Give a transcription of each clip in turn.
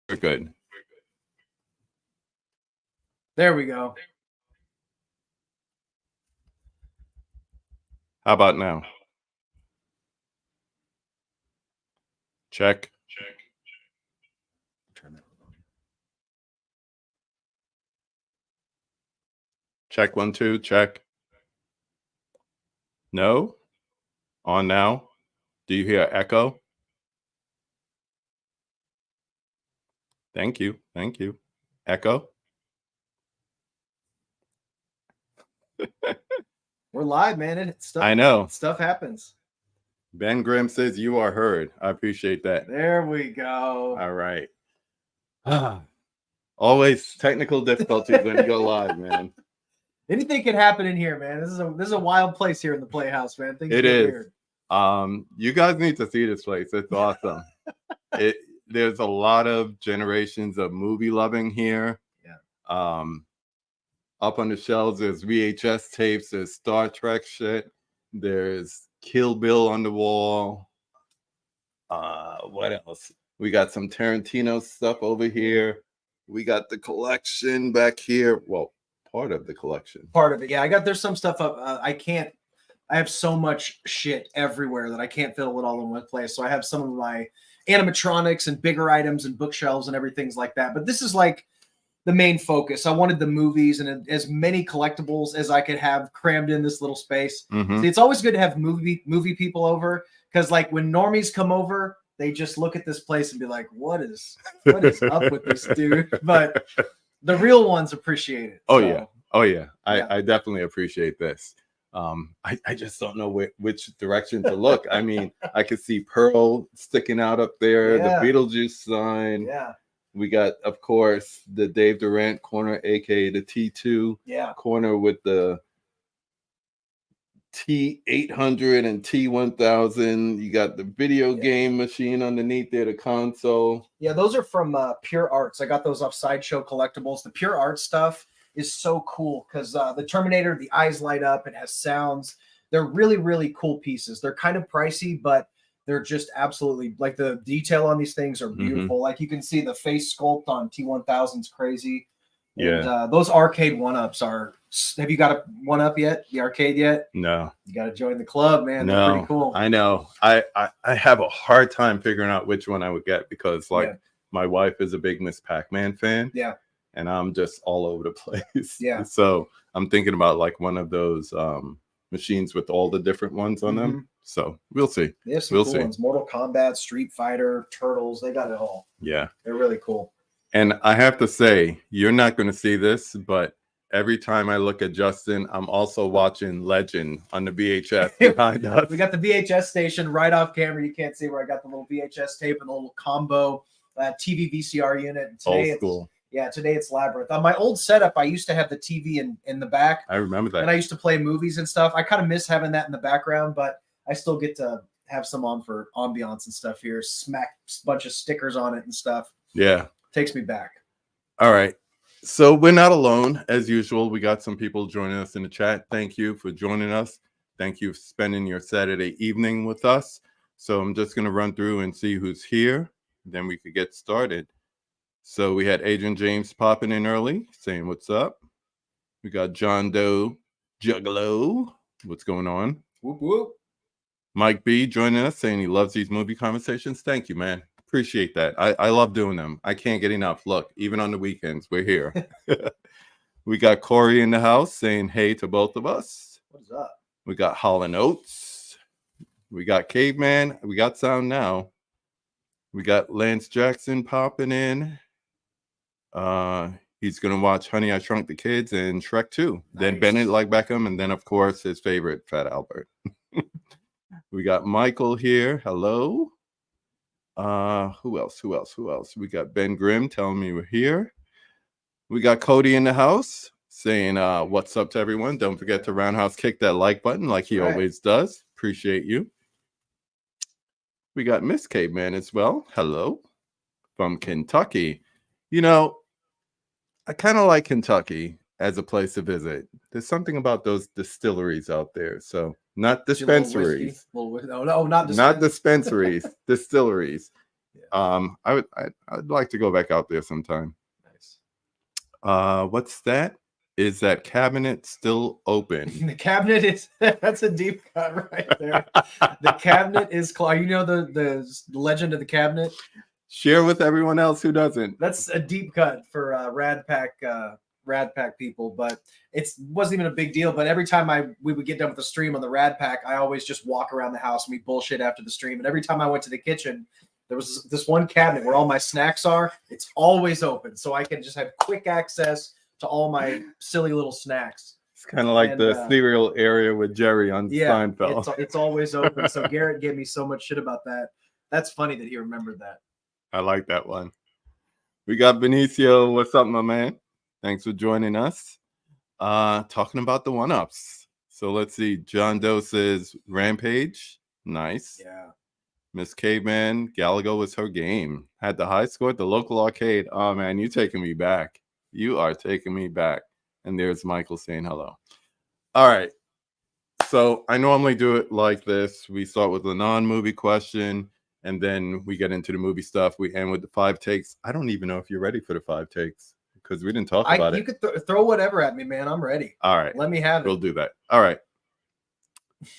We're good. There we go. How about now? Check. Turn that on. Check 1, 2. Check. No? On now? Do you hear echo? Thank you. Thank you. Echo? We're live, man. I know. Stuff happens. Ben Grimm says you are heard. I appreciate that. There we go. All right. Always technical difficulties when you go live, man. Anything can happen in here, man. This is a wild place here in the Playhouse, man. Things It get is. weird. You guys need to see this place. It's awesome. There's a lot of generations of movie loving here. Yeah. Up on the shelves, there's VHS tapes, there's Star Trek shit, there's Kill Bill on the wall. What else? We got some Tarantino stuff over here. We got the collection back here. Well, part of the collection. Part of it, yeah. There's some stuff up. I have so much shit everywhere that I can't fit it all in one place. So I have some of my animatronics and bigger items and bookshelves and everything's like that. But this is like the main focus. I wanted the movies and as many collectibles as I could have crammed in this little space. Mm-hmm. See, it's always good to have movie people over because, like, when normies come over, they just look at this place and be like, "What is up with this dude?" But the real ones appreciate it. Oh, so, yeah. Oh, yeah. I definitely appreciate this. I just don't know which direction to look. I mean, I could see Pearl sticking out up there, Yeah. the Beetlejuice sign. Yeah. We got, of course, the Dave Durant corner, aka the T2 corner with the T800 and T1000. You got the video game machine underneath there, the console. Yeah, those are from Pure Arts. I got those off Sideshow Collectibles. The Pure Arts stuff is so cool because the Terminator, the eyes light up, it has sounds. They're really, really cool pieces. They're kind of pricey, but they're just absolutely, like, the detail on these things are beautiful. Mm-hmm. Like, you can see the face sculpt on T1000 is crazy. Yeah. And those arcade one-ups are, have you got a one-up yet? The arcade yet? No. You got to join the club, man. No. They're pretty cool. I know. I have a hard time figuring out which one I would get because, like, my wife is a big Miss Pac-Man fan. Yeah. And I'm just all over the place. Yeah. So I'm thinking about, like, one of those machines with all the different ones on them. So we'll see. They have some cool ones. Mortal Kombat, Street Fighter, Turtles. They got it all. Yeah. They're really cool. And I have to say, you're not going to see this, but every time I look at Justin, I'm also watching Legend on the VHS behind us. We got the VHS station right off camera. You can't see where I got the little VHS tape and the little combo TV VCR unit. And today old school. Today it's Labyrinth. On my old setup, I used to have the TV in the back. I remember that. And I used to play movies and stuff. I kind of miss having that in the background, but I still get to have some on for ambiance and stuff here. Smack a bunch of stickers on it and stuff. Yeah. Takes me back. All right. So we're not alone. As usual, we got some people joining us in the chat. Thank you for joining us. Thank you for spending your Saturday evening with us. So I'm just going to run through and see who's here. Then we could get started. So we had Adrian James popping in early, saying what's up. We got John Doe Juggalo. What's going on? Whoop, whoop. Mike B joining us, saying he loves these movie conversations. Thank you, man. Appreciate that. I love doing them. I can't get enough. Look, even on the weekends, we're here. We got Corey in the house saying hey to both of us. What's up? We got Holland Oates. We got Caveman. We got sound now. We got Lance Jackson popping in. He's going to watch Honey, I Shrunk the Kids and Shrek 2. Nice. Then Bennett like Beckham. And then, of course, his favorite, Fat Albert. We got Michael here. Hello. Who else? We got Ben Grimm telling me we're here. We got Cody in the house saying what's up to everyone. Don't forget to roundhouse kick that like button like he always does. Appreciate you. We got Miss Caveman as well. Hello. From Kentucky. You know, I kind of like Kentucky as a place to visit. There's something about those distilleries out there. So not dispensaries. No, not dispensaries. Not dispensaries. Distilleries. I'd like to go back out there sometime. Nice. What's that? Is that cabinet still open? The cabinet is that's a deep cut right there. The cabinet is closed. You know the legend of the cabinet? Share with everyone else who doesn't. That's a deep cut for Rad Pack people, but it wasn't even a big deal. But every time we would get done with the stream on the Rad Pack, I always just walk around the house and we bullshit after the stream. And every time I went to the kitchen, there was this one cabinet where all my snacks are. It's always open, so I can just have quick access to all my silly little snacks. It's kind of like the cereal area with Jerry on Seinfeld. It's always open. So Garrett gave me so much shit about that. That's funny that he remembered that. I like that one. We got Benicio. What's up, my man? Thanks for joining us. Talking about the one-ups. So let's see. John Doe says Rampage. Nice. Yeah. Miss Caveman, Galago was her game. Had the high score at the local arcade. Oh, man, you taking me back. You are taking me back. And there's Michael saying hello. All right. So I normally do it like this. We start with a non-movie question, and then we get into the movie stuff. We end with the 5 takes. I don't even know if you're ready for the 5 takes because we didn't talk about it. You could throw whatever at me, man. I'm ready. All right. Let me have it. We'll do that. All right.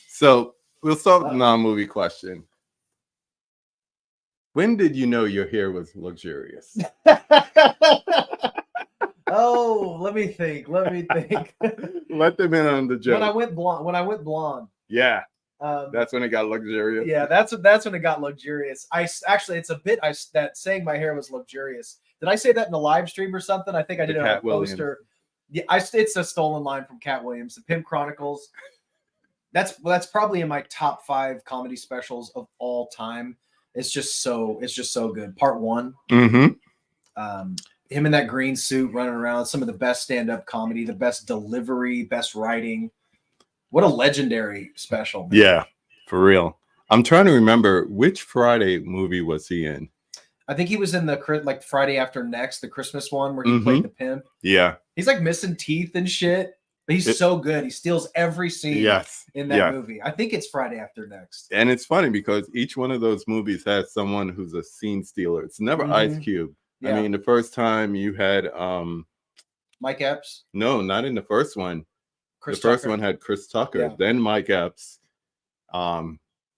So we'll start with the non-movie question. When did you know your hair was luxurious? Oh, let me think. Let them in on the joke. When I went blonde. Yeah. That's when it got luxurious. Yeah, that's when it got luxurious. It's a bit that saying my hair was luxurious. Did I say that in the live stream or something? I think I did it on a poster. Yeah, it's a stolen line from Cat Williams, the Pimp Chronicles. That's probably in my top 5 comedy specials of all time. It's just so good. Part 1. Mm-hmm. Him in that green suit running around, some of the best stand-up comedy, the best delivery, best writing. What a legendary special, man. Yeah, for real. I'm trying to remember which Friday movie was he in. I think he was in the Friday After Next, the Christmas one where he played the pimp. Yeah. He's like missing teeth and shit, but he's so good. He steals every scene in that movie. I think it's Friday After Next. And it's funny because each one of those movies has someone who's a scene stealer. It's never Ice Cube. Yeah. I mean, the first time you had Mike Epps. No, not in the first one. First one had Chris Tucker, then Mike Epps.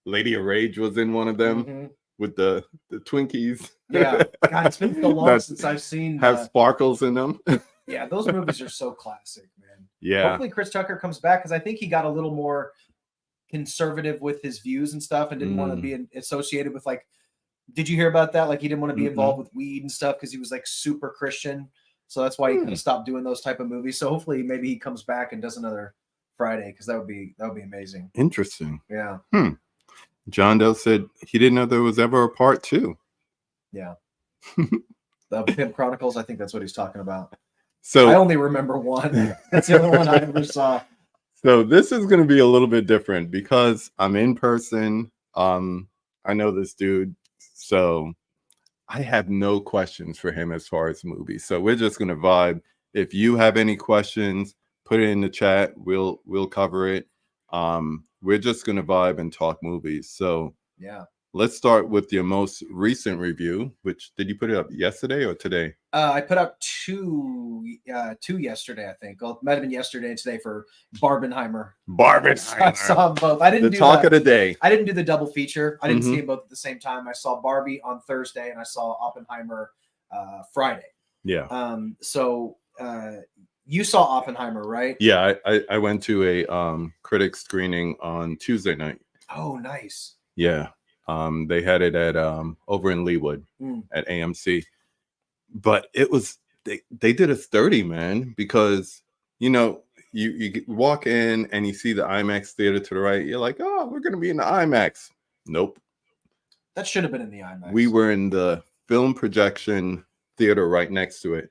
Lady of Rage was in one of them with the Twinkies. Yeah, God, it's been so long since I've seen have sparkles in them. Yeah, those movies are so classic, man. Yeah. Hopefully Chris Tucker comes back because I think he got a little more conservative with his views and stuff and didn't want to be associated with like. Did you hear about that? Like he didn't want to be involved with weed and stuff because he was like super Christian. So that's why he kind of stopped doing those type of movies. So hopefully maybe he comes back and does another Friday because that would be amazing. Interesting. Yeah. John Doe said he didn't know there was ever a part 2. Yeah. The Pimp Chronicles, I think that's what he's talking about. So I only remember one. That's the only one I ever saw. So this is going to be a little bit different because I'm in person. I know this dude. So I have no questions for him as far as movies. So we're just going to vibe. If you have any questions, put it in the chat. We'll cover it. We're just going to vibe and talk movies. So yeah, let's start with your most recent review, which did you put it up yesterday or today? I put up two yesterday, I think. Well, it might have been yesterday and today for Barbenheimer. I saw them both. I didn't do talk of the day. I didn't do the double feature. I didn't see them both at the same time. I saw Barbie on Thursday and I saw Oppenheimer Friday. Yeah. So you saw Oppenheimer, right? Yeah, I went to a critic screening on Tuesday night. Oh, nice. Yeah. They had it at over in Leawood at AMC. But it was they did us dirty, man, because you walk in and you see the IMAX theater to the right. You're like, oh, we're gonna be in the IMAX. Nope. That should have been in the IMAX. We were in the film projection theater right next to it.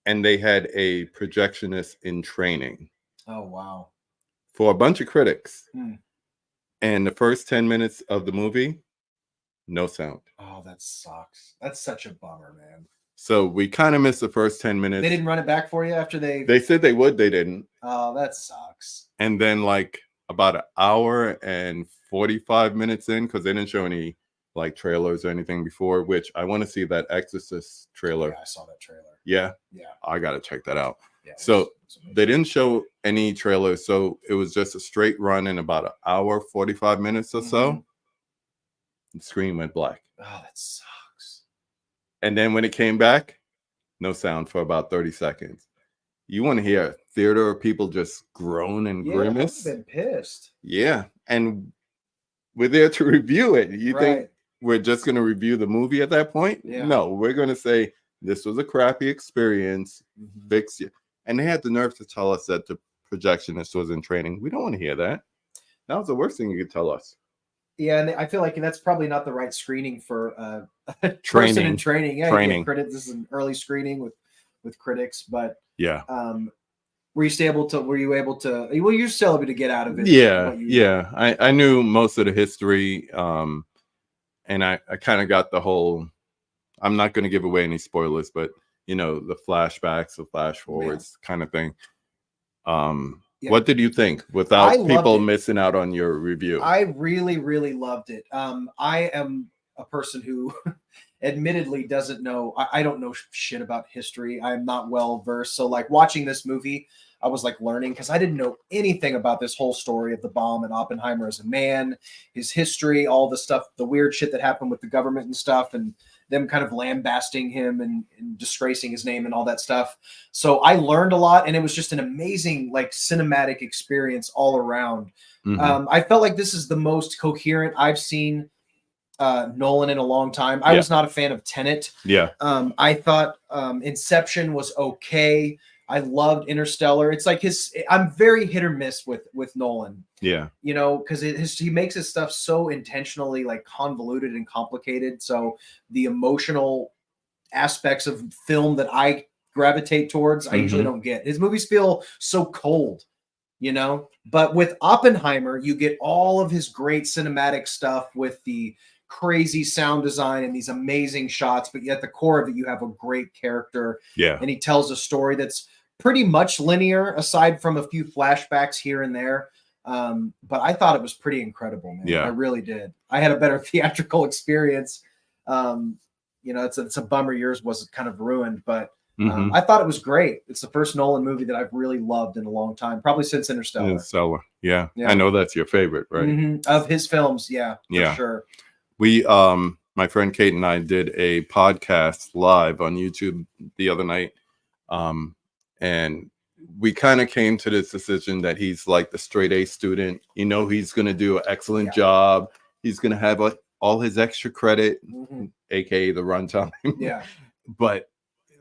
And they had a projectionist in training. Oh, wow. For a bunch of critics. And the first 10 minutes of the movie, no sound. Oh, that sucks. That's such a bummer, man. So we kind of missed the first 10 minutes. They didn't run it back for you after they said they would, they didn't. Oh, that sucks. And then like about an hour and 45 minutes in, because they didn't show any like trailers or anything before, which I want to see that Exorcist trailer. Yeah, I saw that trailer. Yeah. Yeah. I got to check that out. Yeah, So they didn't show any trailers. So it was just a straight run in about an hour, 45 minutes or so. The screen went black. Oh, that sucks. And then when it came back, no sound for about 30 seconds. You want to hear a theater of people just groan and grimace? I've been pissed. Yeah. And we're there to review it. You think we're just going to review the movie at that point? Yeah. No, we're going to say this was a crappy experience. Fix it. And they had the nerve to tell us that the projectionist was in training. We don't want to hear that. That was the worst thing you could tell us. Yeah, and I feel like that's probably not the right screening for a Training. person in training. Yeah, Training. This is an early screening with critics, but yeah. Were you able to? Well, you're still able to get out of it. Yeah. I knew most of the history, and I kind of got the whole. I'm not going to give away any spoilers, but you know the flashbacks, the flash forwards, kind of thing. What did you think without people missing out on your review? I really, really loved it. I am a person who admittedly doesn't know. I don't know shit about history. I'm not well versed. So like watching this movie, I was like learning because I didn't know anything about this whole story of the bomb and Oppenheimer as a man, his history, all the stuff, the weird shit that happened with the government and stuff, and them kind of lambasting him and disgracing his name and all that stuff. So I learned a lot, and it was just an amazing like cinematic experience all around. I felt like this is the most coherent I've seen Nolan in a long time. I was not a fan of Tenet. I thought Inception was okay. I loved Interstellar. It's like I'm very hit or miss with Nolan. Yeah. You know, because he makes his stuff so intentionally like convoluted and complicated. So the emotional aspects of film that I gravitate towards, I usually don't get. His movies feel so cold, you know? But with Oppenheimer, you get all of his great cinematic stuff with the crazy sound design and these amazing shots, but yet the core of it, you have a great character. Yeah. And he tells a story that's pretty much linear, aside from a few flashbacks here and there. But I thought it was pretty incredible, man. Yeah. I really did. I had a better theatrical experience. You know, it's a bummer yours was kind of ruined, but I thought it was great. It's the first Nolan movie that I've really loved in a long time, probably since Interstellar. Yeah. I know that's your favorite, right? Of his films, for sure. We, my friend Kate and I did a podcast live on YouTube the other night. And we kind of came to this decision that he's like the straight A student. You know, he's going to do an excellent job. He's going to have all his extra credit, aka the runtime. But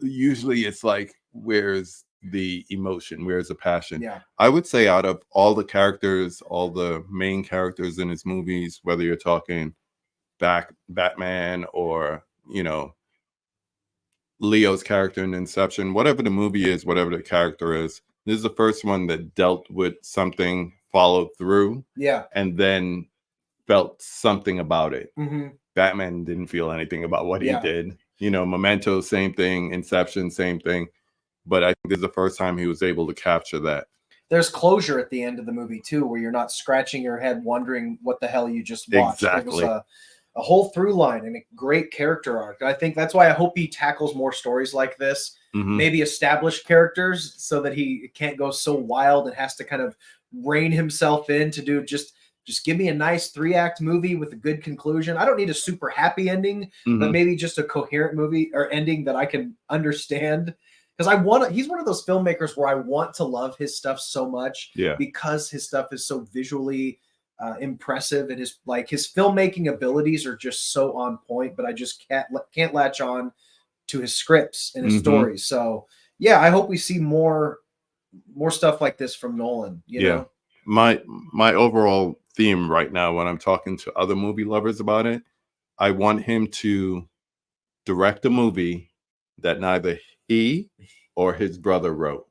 usually it's like, where's the emotion? Where's the passion? I would say out of all the characters, all the main characters in his movies, whether you're talking Batman or, you know, Leo's character in Inception, whatever the movie is, whatever the character is, this is the first one that dealt with something, followed through, and then felt something about it. Batman didn't feel anything about what he did. You know, Memento, same thing. Inception, same thing. But I think this is the first time he was able to capture that. There's closure at the end of the movie too, where you're not scratching your head wondering what the hell you just watched. Exactly. It was a whole through line and a great character arc. I think that's why I hope he tackles more stories like this, maybe establish characters so that he can't go so wild and has to kind of rein himself in to do just give me a nice 3-act movie with a good conclusion. I don't need a super happy ending, but maybe just a coherent movie or ending that I can understand. Because he's one of those filmmakers where I want to love his stuff so much because his stuff is so visually impressive, and his filmmaking abilities are just so on point, but I just can't latch on to his scripts and his stories. So yeah, I hope we see more stuff like this from Nolan. You know? My overall theme right now when I'm talking to other movie lovers about it, I want him to direct a movie that neither he or his brother wrote.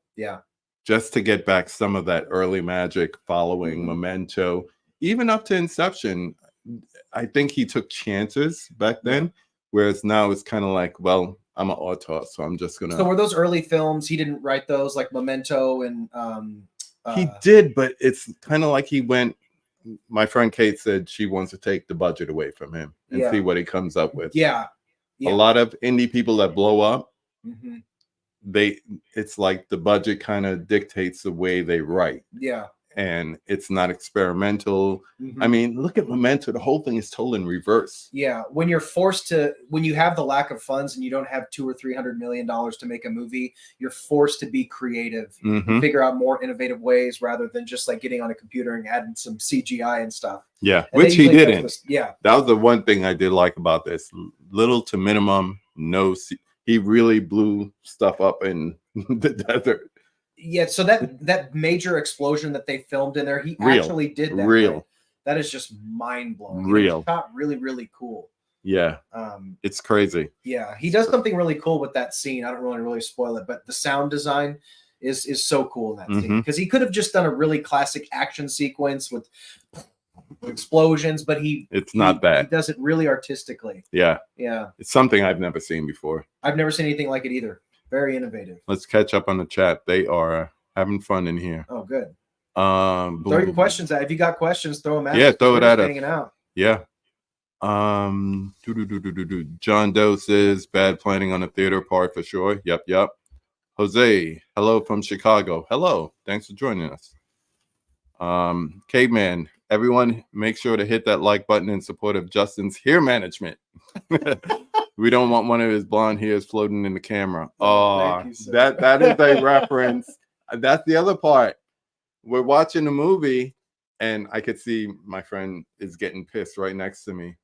Just to get back some of that early magic following Memento, even up to Inception. I think he took chances back then, whereas now it's kind of like, well, I'm an auteur, so I'm just gonna. So were those early films? He didn't write those, like Memento and. He did, but it's kind of like he went my friend Kate said she wants to take the budget away from him and see what he comes up with. Yeah. A lot of indie people that blow up, Mm-hmm. it's like the budget kind of dictates the way they write. Yeah. And it's not experimental. Mm-hmm. I mean, look at Memento. The whole thing is told in reverse. Yeah. When you have the lack of funds and you don't have $200 or $300 million to make a movie, you're forced to be creative and figure out more innovative ways rather than just like getting on a computer and adding some CGI and stuff. Yeah, and which he didn't. Yeah. That was the one thing I did like about this. Little to minimum, he really blew stuff up in the desert. Yeah, so that major explosion that they filmed in there, he actually did that. Real. Right? That is just mind blowing. Real. Shot really, really cool. Yeah. It's crazy. Yeah, he does something really cool with that scene. I don't really spoil it, but the sound design is so cool in that scene because he could have just done a really classic action sequence with explosions, but it's not that. He does it really artistically. Yeah. Yeah. It's something I've never seen before. I've never seen anything like it either. Very innovative. Let's catch up on the chat. They are having fun in here. Oh, good. Throw your questions out. If you got questions, throw them at us. Yeah, throw it at us. Hanging out. Yeah. John Doe says bad planning on the theater part for sure. Yep. Jose, hello from Chicago. Hello. Thanks for joining us. Caveman, everyone make sure to hit that like button in support of Justin's hair management. We don't want one of his blonde hairs floating in the camera. Oh, that is a reference. That's the other part. We're watching the movie, and I could see my friend is getting pissed right next to me.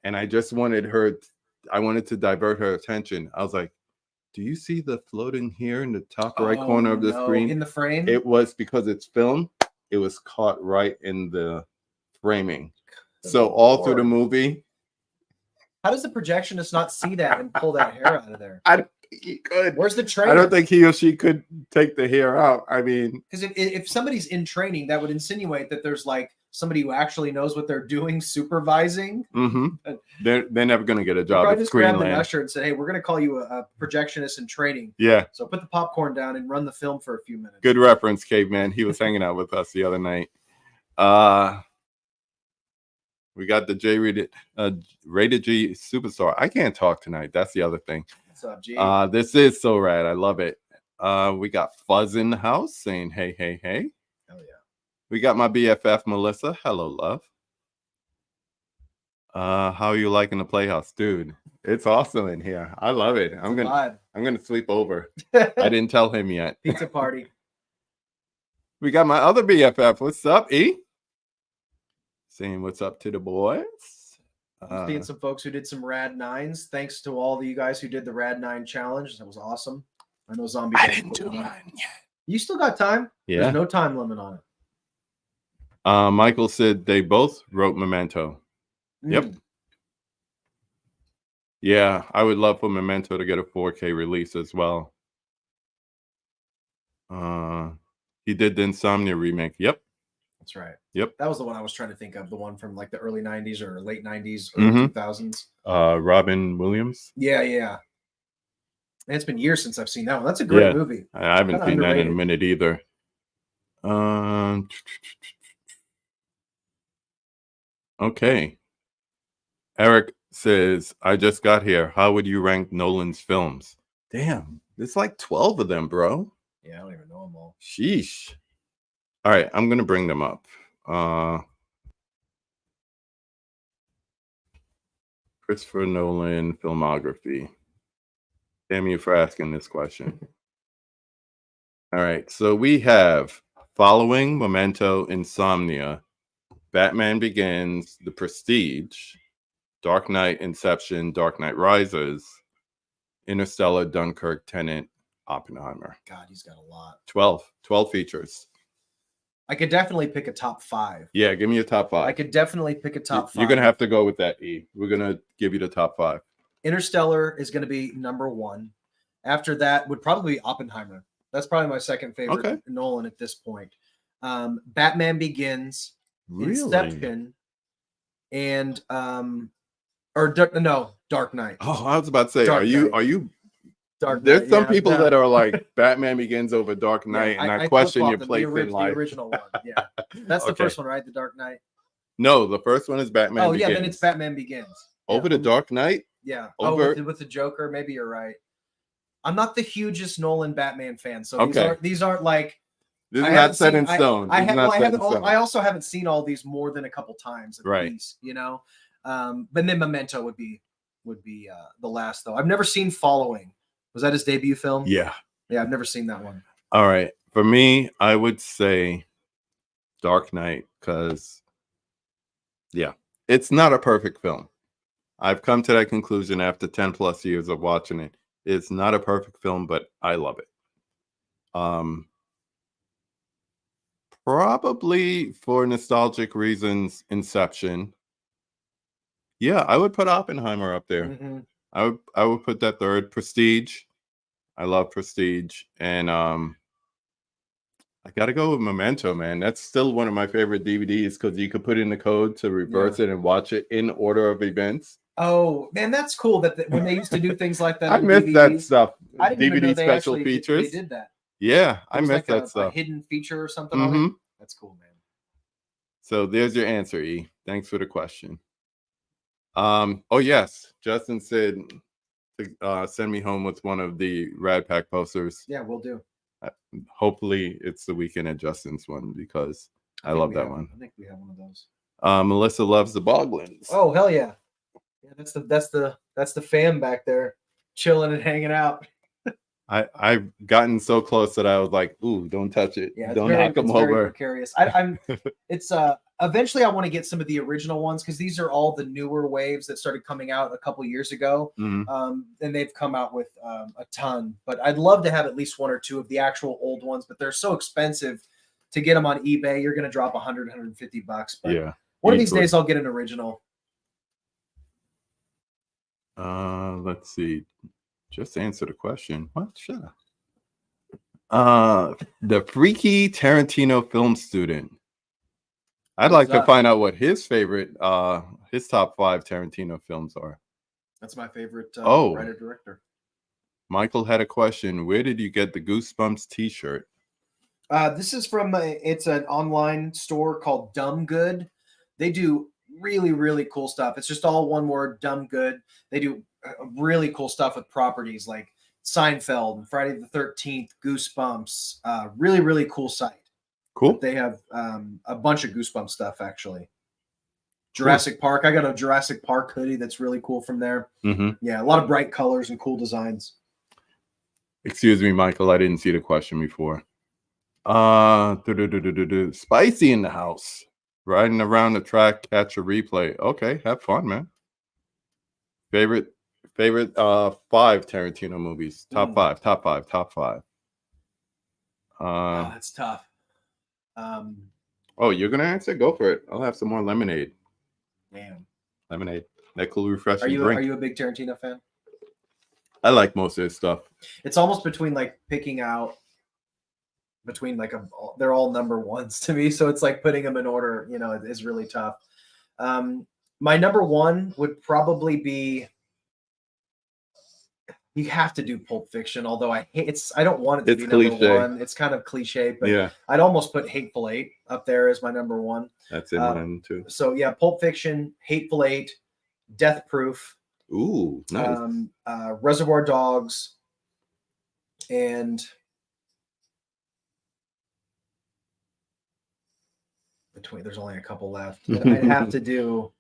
And I just wanted to divert her attention. I was like, do you see the floating hair in the top right corner of the screen? In the frame? It was because it's film. It was caught right in the framing. So all through the movie. How does the projectionist not see that and pull that hair out of there? He could. Where's the trainer? I don't think he or she could take the hair out. I mean, because if somebody's in training, that would insinuate that there's like somebody who actually knows what they're doing, supervising. They're never going to get a job at just grabbed an usher and said, "Hey, we're going to call you a projectionist in training." Yeah. So put the popcorn down and run the film for a few minutes. Good reference, Caveman. He was hanging out with us the other night. We got the rated G superstar. I can't talk tonight. That's the other thing. What's up, G? This is so rad. I love it. We got Fuzz in the house saying, hey. Hell yeah. We got my BFF, Melissa. Hello, love. How are you liking the Playhouse? Dude, it's awesome in here. I love it. I'm gonna sleep over. I didn't tell him yet. Pizza party. We got my other BFF. What's up, E? Saying what's up to the boys. Seeing some folks who did some RAD 9s. Thanks to all of you guys who did the RAD 9 challenge. That was awesome. I know Zombie. I didn't do mine yet. You still got time? Yeah. There's no time limit on it. Michael said they both wrote Memento. Yep. Yeah, I would love for Memento to get a 4K release as well. He did the Insomnia remake. Yep. That's right. Yep. That was the one I was trying to think of, the one from like the early 90s or late 90s, early 2000s. Robin Williams. Yeah. And it's been years since I've seen that one. That's a great movie. I haven't seen that in a minute either. Okay. Eric says, I just got here. How would you rank Nolan's films? Damn, there's like 12 of them, bro. Yeah, I don't even know them all. Sheesh. All right, I'm going to bring them up. Christopher Nolan filmography. Damn you for asking this question. All right, so we have following Memento, Insomnia, Batman Begins, The Prestige, Dark Knight, Inception, Dark Knight Rises, Interstellar, Dunkirk, Tenet, Oppenheimer. God, he's got a lot. 12 features. I could definitely pick a top 5. Yeah, give me a top 5. I could definitely pick a top 5. You're going to have to go with that, E. We're going to give you the top 5. Interstellar is going to be number 1. After that would probably be Oppenheimer. That's probably my second favorite Nolan at this point. Batman Begins, Inception, and Dark Knight. Oh, I was about to say, are you Dark Knight? There's some people that are like Batman Begins over Dark Knight, and I question your place in life. The original one. Yeah, that's the first one, right? The Dark Knight. No, the first one is Batman. Oh yeah, Begins. then it's Batman Begins. Over yeah. the Dark Knight. Yeah. Over with the Joker. Maybe you're right. I'm not the hugest Nolan Batman fan, so Okay. these aren't like This is I not haven't set seen- in stone. I This is have. not Well, I set in haven't. stone. I also haven't seen all these more than a couple times at Right. least. But then Memento would be the last though. I've never seen Following. Was that his debut film? Yeah. Yeah, I've never seen that one. All right. For me, I would say Dark Knight because, yeah, it's not a perfect film. I've come to that conclusion after 10 plus years of watching it. It's not a perfect film, but I love it. Probably for nostalgic reasons, Inception. Yeah, I would put Oppenheimer up there. Mm-hmm. I would put that third. Prestige. I love Prestige. And I gotta go with Memento, man. That's still one of my favorite DVDs because you could put in the code to reverse it and watch it in order of events. Oh man, that's cool that when they used to do things like that. I on miss that DVDs, stuff. I didn't even know DVD they special actually features. They did that. Yeah, I It was miss like that a stuff. hidden feature or something on it. That's cool, man. So there's your answer, E. Thanks for the question. Oh yes, Justin said to send me home with one of the Rad Pack posters. Yeah, we'll do. Hopefully it's the Weekend at Justin's one because I love that one. I think we have one of those. Melissa loves the Boglins. Oh hell yeah! Yeah, that's the fam back there, chilling and hanging out. I've gotten so close that I was like, "Ooh, don't touch it! Yeah, don't knock them very over." precarious. It's eventually I want to get some of the original ones because these are all the newer waves that started coming out a couple years ago. And they've come out with a ton. But I'd love to have at least one or two of the actual old ones, but they're so expensive to get them on eBay. You're going to drop $100, $150. But yeah, one of these days I'll get an original. Let's see. Just answer the question. What? Shut up. The freaky Tarantino film student. I'd like to find out what his favorite, his top 5 Tarantino films are. That's my favorite writer director. Michael had a question. Where did you get the Goosebumps T-shirt? This is from it's an online store called Dumb Good. They do really, really cool stuff. It's just all one word, Dumb Good. They do really cool stuff with properties like Seinfeld and Friday the 13th, Goosebumps. Really, really cool site. Cool. But they have a bunch of Goosebumps stuff actually. Jurassic Park. I got a Jurassic Park hoodie that's really cool from there. Yeah, a lot of bright colors and cool designs. Excuse me, Michael. I didn't see the question before. Spicy in the house. Riding around the track, catch a replay. Okay, have fun, man. Favorite 5 Tarantino movies. Top 5. Oh, that's tough. Oh, you're gonna answer? Go for it. I'll have some more lemonade. Damn. Lemonade. That cool, refreshing drink. Are you a big Tarantino fan? I like most of his stuff. It's almost between like picking out between like they're all number ones to me. So it's like putting them in order, is really tough. My number 1 would probably be, you have to do Pulp Fiction, although I don't want it to be number 1. It's kind of cliche, but yeah. I'd almost put Hateful Eight up there as my number 1. That's in mine too. So yeah, Pulp Fiction, Hateful Eight, Death Proof. Ooh, nice. Reservoir Dogs, and there's only a couple left. I'd have to do.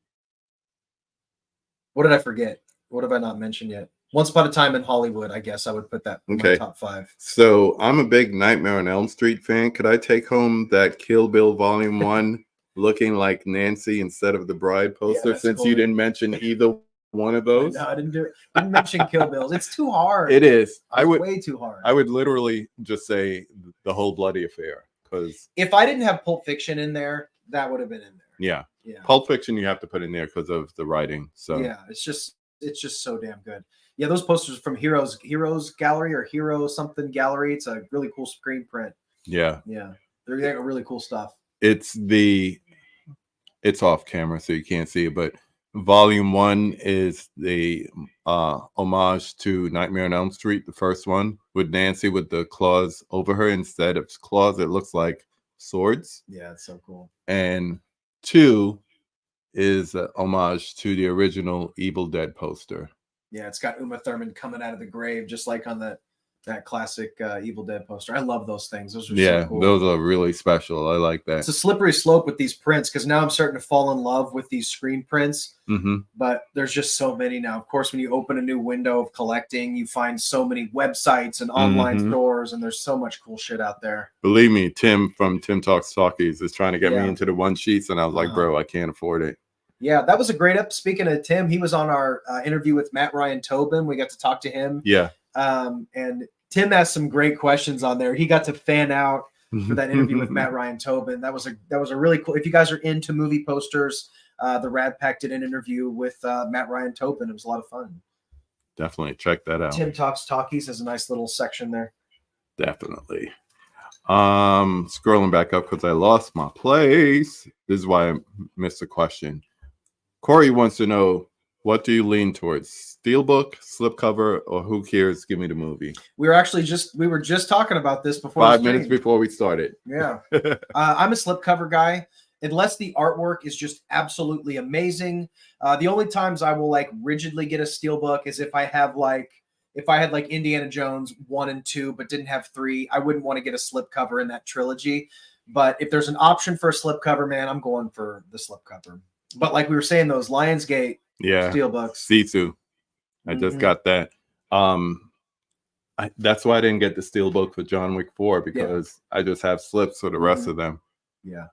What did I forget? What have I not mentioned yet? Once Upon a Time in Hollywood, I guess I would put that in my top 5. So I'm a big Nightmare on Elm Street fan. Could I take home that Kill Bill Volume 1 looking like Nancy instead of the bride poster since cool. You didn't mention either one of those? No, I didn't do it. Didn't mention Kill Bills. It's too hard. It is. Way too hard. I would literally just say The Whole Bloody Affair because if I didn't have Pulp Fiction in there, that would have been in there. Yeah. Pulp Fiction you have to put in there because of the writing. So yeah, it's just so damn good. Yeah, those posters from Heroes Gallery or Hero something Gallery. It's a really cool screen print. Yeah. They're really cool stuff. It's off camera so you can't see it, but Volume 1 is the homage to Nightmare on Elm Street, the first one with Nancy with the claws over her. Instead of claws, it looks like swords. Yeah, it's so cool. And 2 is a homage to the original Evil Dead poster. Yeah, it's got Uma Thurman coming out of the grave, just like on that classic Evil Dead poster. I love those things. Those are so cool. Those are really special. I like that. It's a slippery slope with these prints because now I'm starting to fall in love with these screen prints. But there's just so many now. Of course, when you open a new window of collecting, you find so many websites and online stores, and there's so much cool shit out there. Believe me, Tim from Tim Talks Talkies is trying to get me into the one sheets, and I was like, bro, I can't afford it. Yeah, that was a great up. Speaking of Tim, he was on our interview with Matt Ryan Tobin. We got to talk to him. Yeah. And Tim asked some great questions on there. He got to fan out for that interview with Matt Ryan Tobin. That was a really cool. If you guys are into movie posters, the Rad Pack did an interview with Matt Ryan Tobin. It was a lot of fun. Definitely check that out. Tim Talks Talkies has a nice little section there. Definitely. Scrolling back up because I lost my place. This is why I missed a question. Corey wants to know, what do you lean towards? Steelbook, slipcover, or who cares? Give me the movie. We were just talking about this before 5 minutes before we started. Yeah. I'm a slipcover guy. Unless the artwork is just absolutely amazing. The only times I will like rigidly get a steelbook is if I had like Indiana Jones 1 and 2, but didn't have 3, I wouldn't want to get a slipcover in that trilogy. But if there's an option for a slipcover, man, I'm going for the slipcover. But like we were saying, those Lionsgate steelbooks. See-through. I just got that. That's why I didn't get the steelbook for John Wick 4 because I just have slips for the rest of them. Yeah.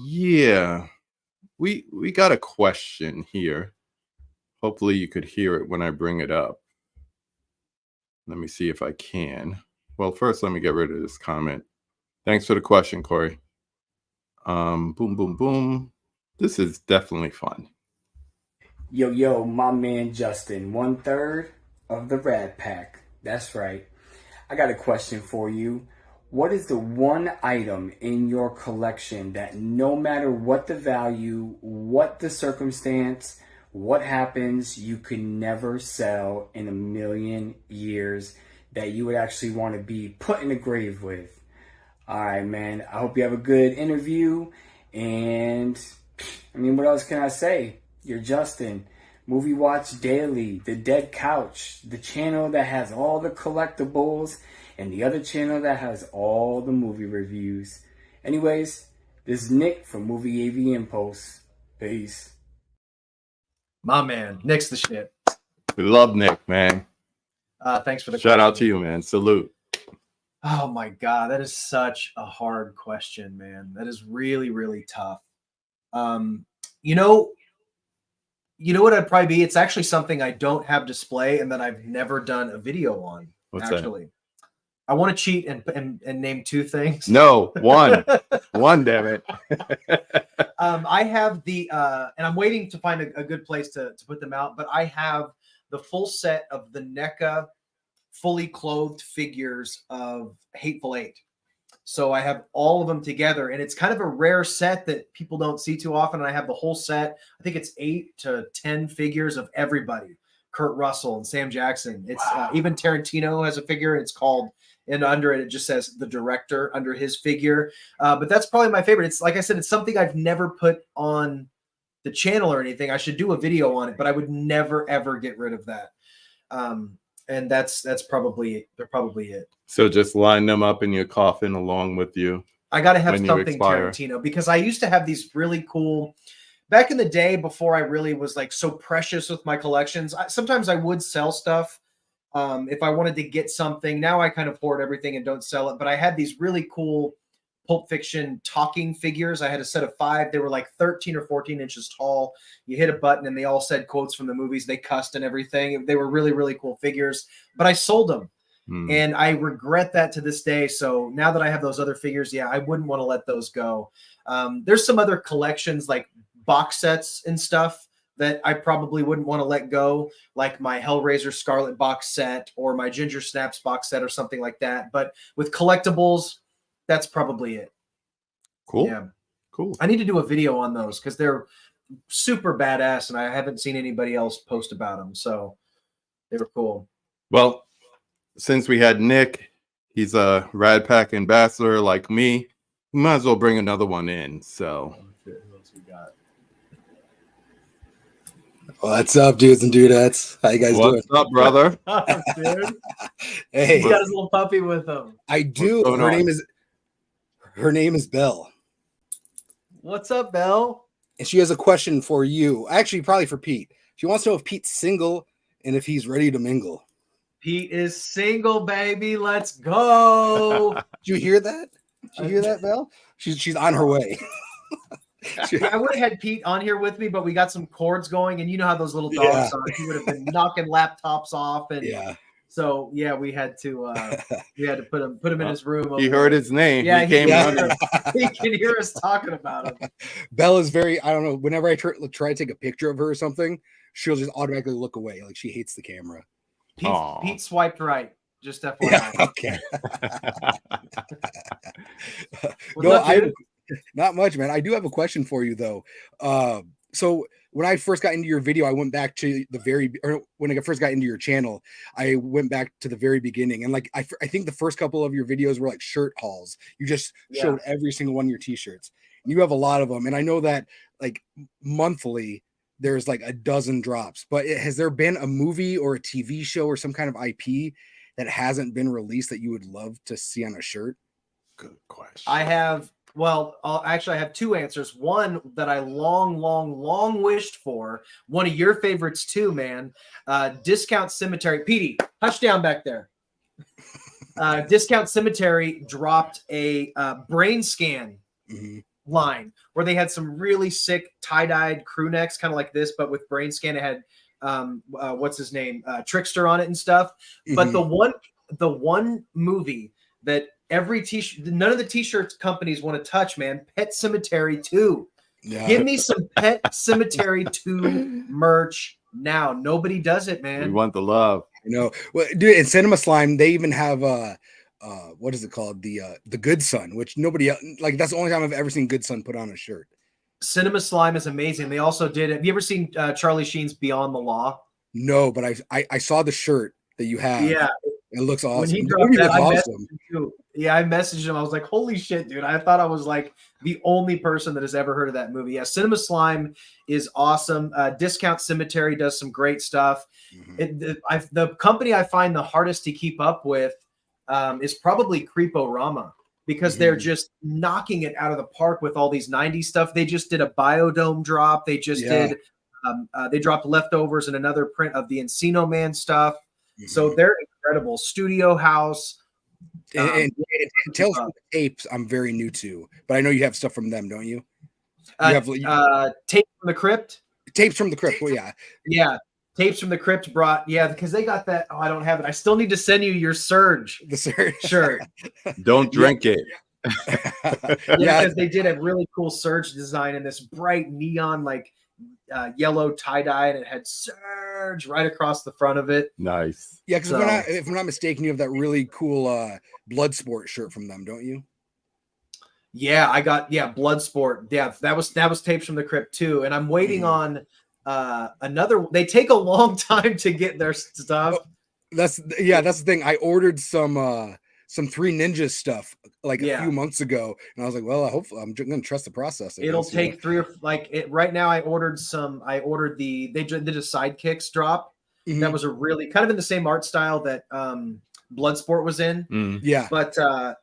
Yeah. We got a question here. Hopefully you could hear it when I bring it up. Let me see if I can. Well, first let me get rid of this comment. Thanks for the question, Corey. Boom, boom, boom. This is definitely fun. Yo, my man Justin, 1/3 of the Rad Pack. That's right. I got a question for you. What is the one item in your collection that no matter what the value, what the circumstance, what happens, you could never sell in a million years that you would actually want to be put in a grave with? All right, man. I hope you have a good interview. And I mean, what else can I say? You're Justin. Movie Watch Daily, The Dead Couch, the channel that has all the collectibles, and the other channel that has all the movie reviews. Anyways, this is Nick from Movie AV Impulse. Peace. My man, Nick's the shit. We love Nick, man. Thanks for the shout out to you, man. Salute. Oh my God, that is such a hard question, man. That is really, really tough. You know what I'd probably be? It's actually something I don't have display and that I've never done a video on. What's actually that? I want to cheat and name 2 things. No, one. One, damn it. I have the and I'm waiting to find a good place to put them out, but I have the full set of the NECA fully clothed figures of Hateful Eight. So I have all of them together, and it's kind of a rare set that people don't see too often. And I have the whole set. I think it's 8 to 10 figures of everybody. Kurt Russell and Sam Jackson. It's even Tarantino has a figure. It's called, and under it just says the director under his figure. But that's probably my favorite. It's like I said, it's something I've never put on the channel or anything. I should do a video on it, but I would never ever get rid of that. And that's probably it. So just line them up in your coffin along with you. I got to have something Tarantino, because I used to have these really cool, back in the day before I really was like so precious with my collections. Sometimes I would sell stuff if I wanted to get something. Now I kind of hoard everything and don't sell it. But I had these really cool Pulp Fiction talking figures. I had a set of 5. They were like 13 or 14 inches tall. You hit a button and they all said quotes from the movies. They cussed and everything. They were really, really cool figures, but I sold them. And I regret that to this day. So now that I have those other figures, yeah, I wouldn't want to let those go. There's some other collections like box sets and stuff that I probably wouldn't want to let go, like my Hellraiser Scarlet box set or my Ginger Snaps box set or something like that. But with collectibles, that's probably it. Cool. Yeah. Cool. I need to do a video on those because they're super badass and I haven't seen anybody else post about them. So they were cool. Well, since we had Nick, he's a Rad Pack ambassador like me. We might as well bring another one in. So Who else we got? What's up, dudes and dudettes? How you guys doing? What's up, brother? Dude, Hey, he's got his little puppy with him. I do. going Her on? name is Belle, What's up, Belle? and she has a question for you. Actually, probably for Pete. She wants to know if Pete's single and if he's ready to mingle. Pete is single, baby. Let's go. Did you hear that? Did you hear that, Belle? She's on her way. I would have had Pete on here with me, but we got some cords going, and you know how those little dogs are. He would have been knocking laptops off, and so we had to put him in his room. He heard his name. Yeah, he came running. He can hear us talking about him. Belle is very, I don't know, whenever I try to take a picture of her or something, she'll just automatically look away. Like she hates the camera. Pete swiped right. Just FYI. Yeah, okay. Not much, man. I do have a question for you though. So when I first got into your video, I went back to when I first got into your channel, I went back to the very beginning, and like I think the first couple of your videos were like shirt hauls. You just showed every single one of your t-shirts. And you have a lot of them, and I know that like monthly there's like a dozen drops. But has there been a movie or a TV show or some kind of IP that hasn't been released that you would love to see on a shirt? Good question. I have. Well, actually, I have two answers. One that I long wished for. One of your favorites too, man. Discount Cemetery. Petey, hush down back there. Discount Cemetery dropped a brain scan line where they had some really sick tie-dyed crew necks, kind of like this, but with brain scan. It had what's his name, Trickster on it and stuff. But the one movie that every t-shirt, none of the t-shirts companies want to touch, man. Pet Cemetery 2. Yeah. Give me some Pet Cemetery 2 merch now. Nobody does it, man. We want the love. Well, dude, in Cinema Slime, they even have what is it called? The Good Son, which nobody like. That's the only time I've ever seen Good Son put on a shirt. Cinema Slime is amazing. They also did. Have you ever seen Charlie Sheen's Beyond the Law? No, but I saw the shirt that you have. Yeah. It looks awesome. When he dropped that, I messaged him. I was like, holy shit, dude. I thought I was like the only person that has ever heard of that movie. Yeah, Cinema Slime is awesome. Discount Cemetery does some great stuff. The company I find the hardest to keep up with is probably Creeporama, because they're just knocking it out of the park with all these 90s stuff. They just did a Biodome drop. They just did they dropped Leftovers and another print of the Encino Man stuff. So they're incredible. Studio House. And Tales from the Tapes, I'm very new to, but I know you have stuff from them, don't you? Tapes from the Crypt. Tapes from the Crypt. Well, yeah. Tapes from the Crypt brought, because they got that. Oh, I don't have it. I still need to send you your Surge. The Surge shirt. Don't drink it. Because they did a really cool Surge design in this bright neon like yellow tie-dye, and it had Surge right across the front of it. Nice. Yeah, because if I'm not mistaken, you have that really cool Bloodsport shirt from them, don't you? Yeah, I got Bloodsport. Yeah, that was Tapes from the Crypt too, and I'm waiting on another. They take a long time to get their stuff. That's the thing. I ordered some Three Ninjas stuff like a few months ago, and I was like, well, hopefully I'm going to trust the process. It'll take right now. I ordered they did a Sidekicks drop. That was a really kind of in the same art style that Bloodsport was in. Yeah, but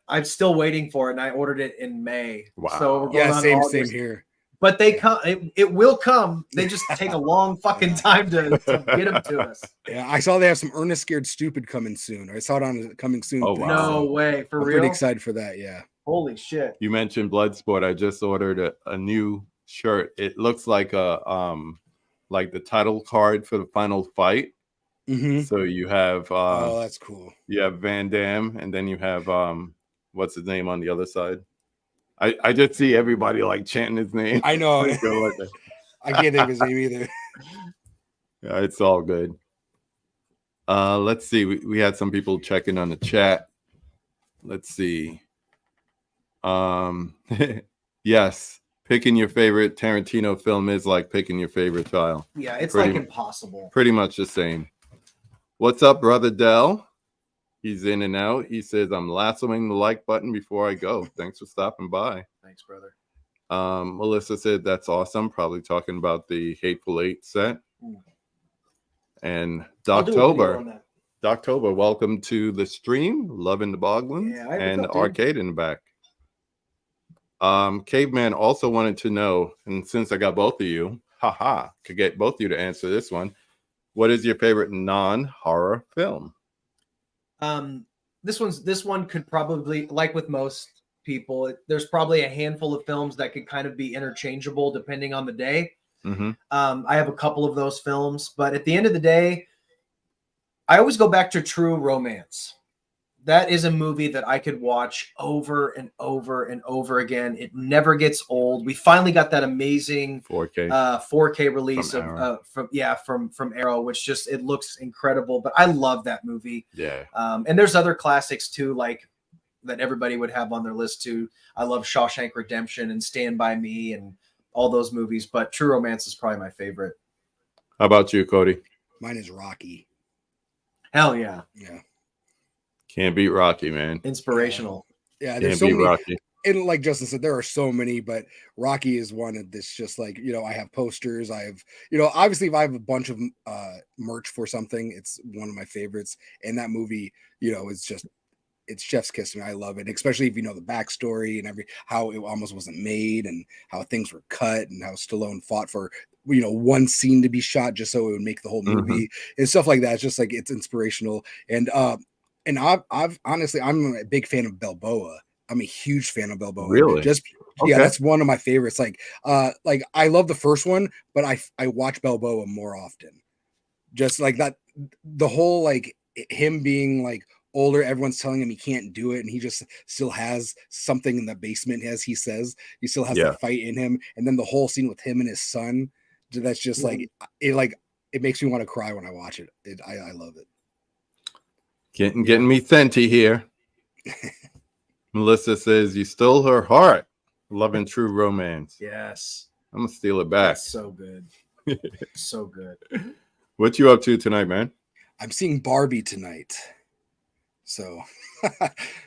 I'm still waiting for it, and I ordered it in May. Wow. So we're going on same here. But they come. It will come. They just take a long fucking time to get them to us. Yeah, I saw they have some Ernest Scared Stupid coming soon. I saw it on Coming Soon. Oh wow! No way, for I'm real. Pretty excited for that. Yeah. Holy shit! You mentioned Bloodsport. I just ordered a new shirt. It looks like like the title card for the final fight. So you have oh, that's cool. You have Van Damme, and then you have what's his name on the other side? I just see everybody like chanting his name. I know. I can't think of his name either. Yeah, it's all good. Let's see. We had some people checking on the chat. Let's see. Yes, picking your favorite Tarantino film is like picking your favorite child. Yeah, it's like impossible. Pretty much the same. What's up, brother Dell? He's in and out. He says, I'm lassoing the like button before I go. Thanks for stopping by. Thanks, brother. Melissa said, that's awesome. Probably talking about the Hateful Eight set. And I'll do a video on Doctober, that. Doctober, welcome to the stream. Loving the Boglins Yeah, hey, what's and up, dude? Arcade in the back. Caveman also wanted to know, and since I got both of you, could get both of you to answer this one. What is your favorite non-horror film? This one could probably, like with most people, there's probably a handful of films that could kind of be interchangeable depending on the day. Mm-hmm. I have a couple of those films, but at the end of the day, I always go back to True Romance. That is a movie that I could watch over and over and over again. It never gets old. We finally got that amazing 4K 4K release From Arrow. from Arrow, which just, it looks incredible. But I love that movie. Yeah. And there's other classics too, like that everybody would have on their list too. I love Shawshank Redemption and Stand By Me and all those movies, but True Romance is probably my favorite. How about you, Cody? Mine is Rocky. Hell yeah. Yeah. Can't beat Rocky, man. Inspirational. Yeah. Can't There's so beat many. Rocky. And like Justin said, there are so many, but Rocky is one of this. Just like, I have posters. I have, obviously if I have a bunch of merch for something, it's one of my favorites. And that movie, it's chef's kiss to me. I love it, especially if you know the backstory and how it almost wasn't made and how things were cut and how Stallone fought for one scene to be shot just so it would make the whole movie and stuff like that. It's just like, it's inspirational. And I've honestly, I'm a big fan of Balboa. I'm a huge fan of Balboa. Really? Yeah, Okay. that's one of my favorites. Like I love the first one, but I watch Balboa more often. Just like that, the whole like him being like older, everyone's telling him he can't do it, and he just still has something in the basement. As he says, he still has the fight in him, and then the whole scene with him and his son. That's just like it makes me want to cry when I watch it. I love it. Getting me thenty here. Melissa says you stole her heart. Loving True Romance. Yes. I'm gonna steal it back. That's so good. So good. What you up to tonight, man? I'm seeing Barbie tonight. So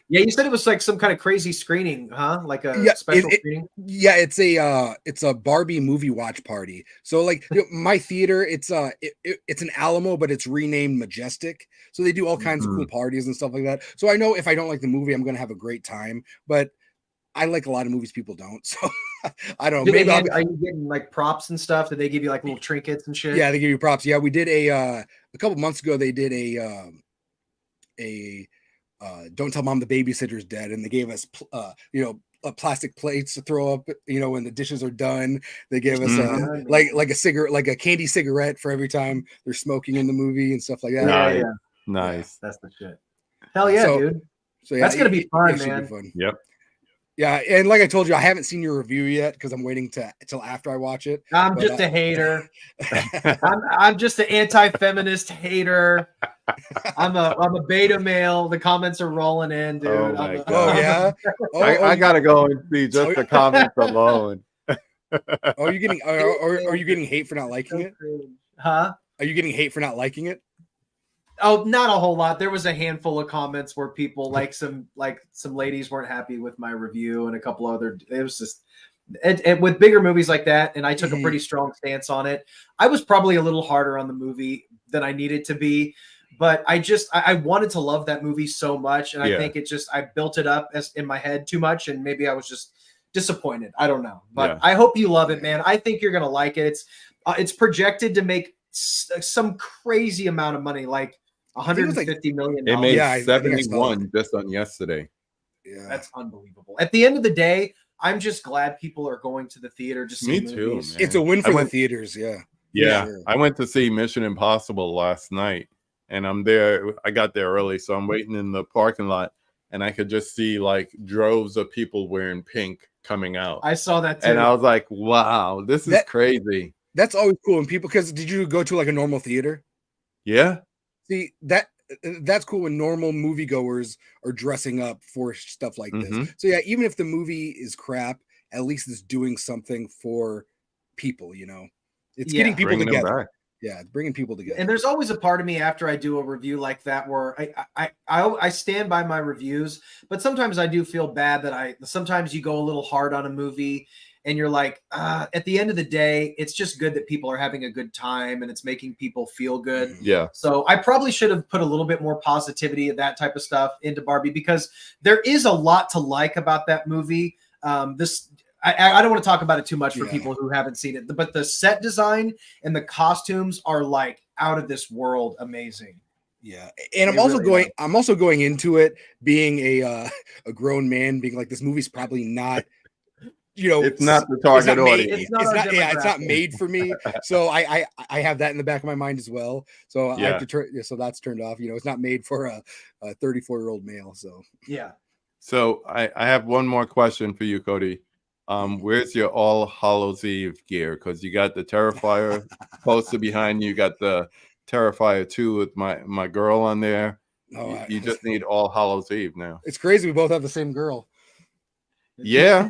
yeah, you said it was like some kind of crazy screening, huh? Like a special screening. Yeah, it's a Barbie movie watch party. So like my theater, it's an Alamo, but it's renamed Majestic. So they do all kinds of cool parties and stuff like that. So I know if I don't like the movie, I'm gonna have a great time. But I like a lot of movies people don't. So I don't know. Maybe are you getting like props and stuff? Did they give you like little trinkets and shit? Yeah, they give you props. Yeah, we did a couple months ago. They did a don't tell mom the babysitter's dead, and they gave us plastic plates to throw up when the dishes are done. They gave us like a cigarette, like a candy cigarette for every time they're smoking in the movie and stuff like that. Nice. That's the shit. Hell yeah, dude. So yeah, that's gonna be fun, man. Be fun. Yep. Yeah, and like I told you, I haven't seen your review yet because I'm waiting till after I watch it. I'm just a hater. I'm just an anti-feminist hater. I'm a beta male. The comments are rolling in, dude. I gotta go and see just the comments alone. Are you getting hate for not liking it? Huh? Are you getting hate for not liking it? Oh, not a whole lot. There was a handful of comments where people some ladies weren't happy with my review, and a couple other. It was just and with bigger movies like that, and I took a pretty strong stance on it. I was probably a little harder on the movie than I needed to be, but I wanted to love that movie so much, and I think I built it up in my head too much, and maybe I was just disappointed. I don't know, but I hope you love it, man. I think you're gonna like it. It's projected to make some crazy amount of money, like $150 million. It made 71 just on yesterday. Yeah, that's unbelievable. At the end of the day, I'm just glad people are going to the theater to see movies. Me too, man. It's a win for the theaters. Yeah. Sure. I went to see Mission Impossible last night, and I'm there. I got there early, so I'm waiting in the parking lot, and I could just see like droves of people wearing pink coming out. I saw that too, and I was like, "Wow, this is crazy." That's always cool. And people, because did you go to like a normal theater? Yeah. See, that's cool when normal moviegoers are dressing up for stuff like this. So yeah, even if the movie is crap, at least it's doing something for people, It's getting people together. Yeah, it's bringing people together. And there's always a part of me after I do a review like that where I stand by my reviews, but sometimes I do feel bad that sometimes you go a little hard on a movie and you're like, at the end of the day, it's just good that people are having a good time and it's making people feel good. Yeah. So I probably should have put a little bit more positivity of that type of stuff into Barbie, because there is a lot to like about that movie. I don't want to talk about it too much for people who haven't seen it, but the set design and the costumes are like out of this world amazing. Yeah, and They I'm also going into it being a grown man, being like, this movie's probably not, it's not the target audience. It's not made for me. So I have that in the back of my mind as well. So I have to turn, so that's turned off. It's not made for a 34-year-old male. So yeah. So I have one more question for you, Cody. Where's your All Hallows Eve gear? Because you got the Terrifier poster behind you. You got the Terrifier 2 with my girl on there. Oh, you just need All Hallows Eve now. It's crazy. We both have the same girl. Yeah.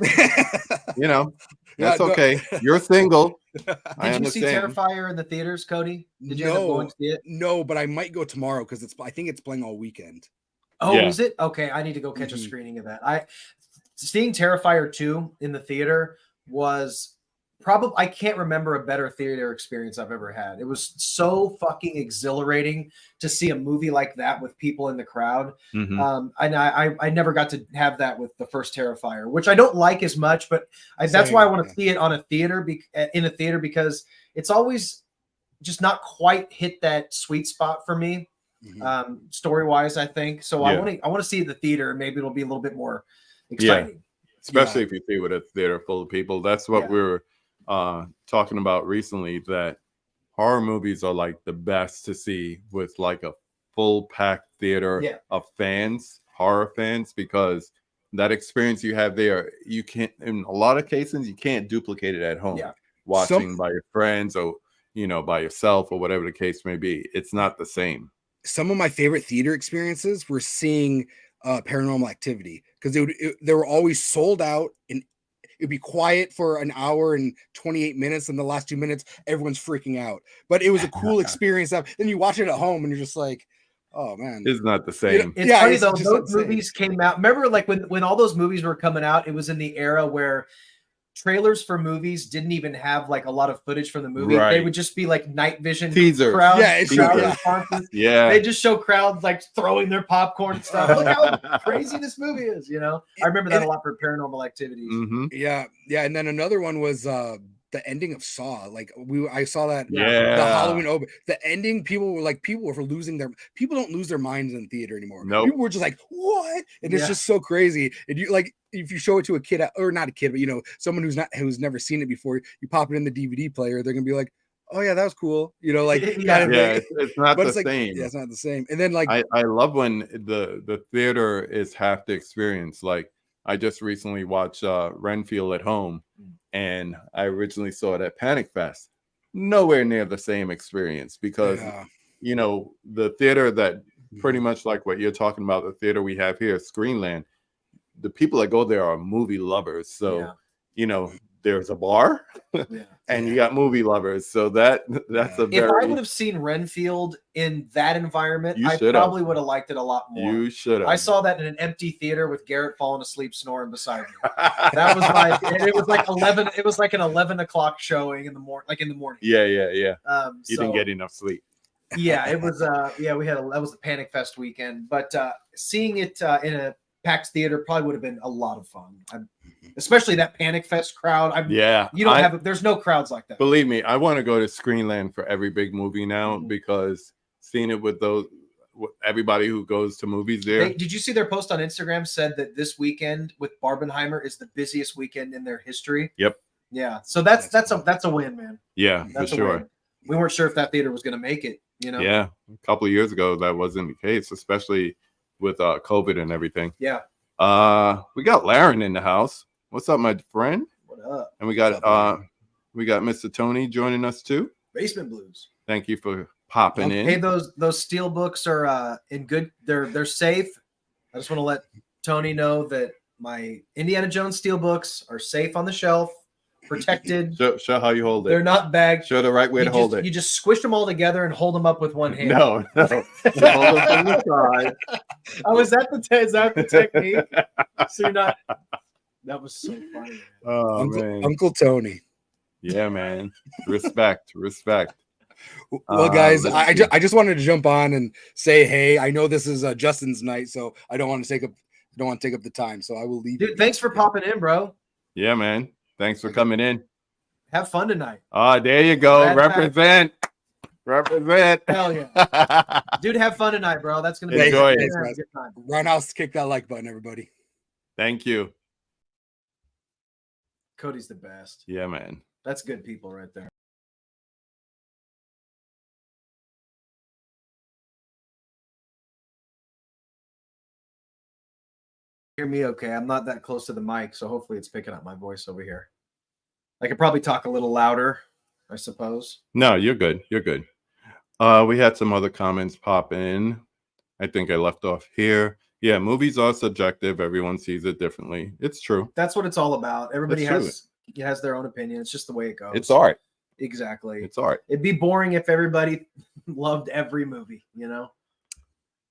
That's okay. You're single. Did you see Terrifier in the theaters, Cody? Did you end up going to see it? No, but I might go tomorrow because I think it's playing all weekend. Oh, is it? Okay, I need to go catch a screening of that. Seeing Terrifier 2 in the theater was probably, I can't remember a better theater experience I've ever had. It was so fucking exhilarating to see a movie like that with people in the crowd. And I never got to have that with the first Terrifier, which I don't like as much, but that's why I want to see it in a theater because it's always just not quite hit that sweet spot for me. Story wise, I think so. I want to see it in the theater. Maybe it'll be a little bit more exciting, especially if you see it with a theater full of people. That's what we were talking about recently, that horror movies are like the best to see with like a full packed theater of fans, horror fans, because that experience you have there, you can't, in a lot of cases, you can't duplicate it at home. Watching by your friends or by yourself or whatever the case may be. It's not the same. Some of my favorite theater experiences were seeing Paranormal Activity, because they were always sold out and it'd be quiet for an hour and 28 minutes, and the last 2 minutes everyone's freaking out. But it was a cool experience. Then you watch it at home and you're just like, oh man, it's not the same. It's funny though, those movies came out. Remember, like when all those movies were coming out, it was in the era where trailers for movies didn't even have like a lot of footage from the movie. They would just be like night vision teasers. Crowd responses. They just show crowds like throwing their popcorn and stuff. Look how crazy this movie is, I remember that a lot for Paranormal Activities. Yeah, and then another one was the ending of Saw. Like I saw that the Halloween open. The ending, people were losing their. People don't lose their minds in theater anymore. People were just like, what? And it's just so crazy. And you like, if you show it to a kid, or not a kid, but someone who's never seen it before, you pop it in the DVD player, they're gonna be like, oh yeah, that was cool. Like it's not the same. Yeah, it's not the same. And then like I love when the theater is half the experience. Like I just recently watched Renfield at home, and I originally saw it at Panic Fest. Nowhere near the same experience, because the theater that pretty much like what you're talking about, the theater we have here, Screenland, the people that go there are movie lovers. So there's a bar and you got movie lovers. So that's a very... If I would have seen Renfield in that environment, I probably would have liked it a lot more. You should have. I saw that in an empty theater with Garrett falling asleep snoring beside me. That was it was like 11. It was like an 11 o'clock showing in the morning, like in the morning. Yeah. You didn't get enough sleep. It was that was the Panic Fest weekend, but seeing it in a packed theater probably would have been a lot of fun. Especially that Panic Fest crowd. There's no crowds like that. Believe me, I want to go to Screenland for every big movie now, because seeing it with everybody who goes to movies there. Did you see their post on Instagram said that this weekend with Barbenheimer is the busiest weekend in their history? Yep. Yeah. So that's a win, man. Yeah, that's for sure. We weren't sure if that theater was going to make it. Yeah, a couple of years ago that wasn't the case, especially with COVID and everything. Yeah. We got Laren in the house. What's up, my friend? What up? And we got Mr. Tony joining us too. Basement Blues. Thank you for popping in. Hey, those steel books are in good. They're safe. I just want to let Tony know that my Indiana Jones steel books are safe on the shelf, protected. Show how you hold it. They're not bagged. Show the right way to hold it. You just squish them all together and hold them up with one hand. No. Hold them from the side. Oh, is that the technique? So you're not. That was so funny. Man. Oh man. Uncle Tony. Yeah, man. Respect. Well, guys, let's I see. just wanted to jump on and say, hey, I know this is Justin's night, so I don't want to take up the time, so I will leave. Dude, thanks for popping in, bro. Yeah, man. Thanks for coming in. Have fun tonight. There you go. Rad Represent. Hell yeah. Dude, have fun tonight, bro. That's gonna be Enjoy a it. good time. Roundhouse, kick that like button, everybody. Thank you. Cody's the best. Yeah, man. That's good people right there. Hear me okay? I'm not that close to the mic, so hopefully it's picking up my voice over here. I could probably talk a little louder, I suppose. No, you're good. You're good. We had some other comments pop in. I think I left off here. Yeah, movies are subjective. Everyone sees it differently. It's true. That's what it's all about. Everybody That's has their own opinion. It's just the way it goes. It's art. Exactly. It's art. It'd be boring if everybody loved every movie, you know?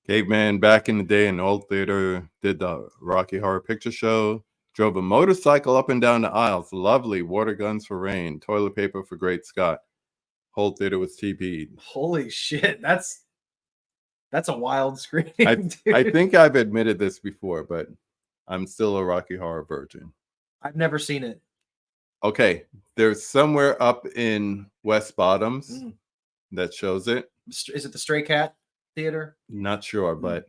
Caveman back in the day in the old theater did the Rocky Horror Picture Show, drove a motorcycle up and down the aisles. Lovely. Water guns for rain. Toilet paper for Great Scott. Whole theater was TP'd. Holy shit. That's a wild screening. I think I've admitted this before, but I'm still a Rocky Horror virgin. I've never seen it. Okay. There's somewhere up in West Bottoms that shows it. Is it the Stray Cat Theater? Not sure, but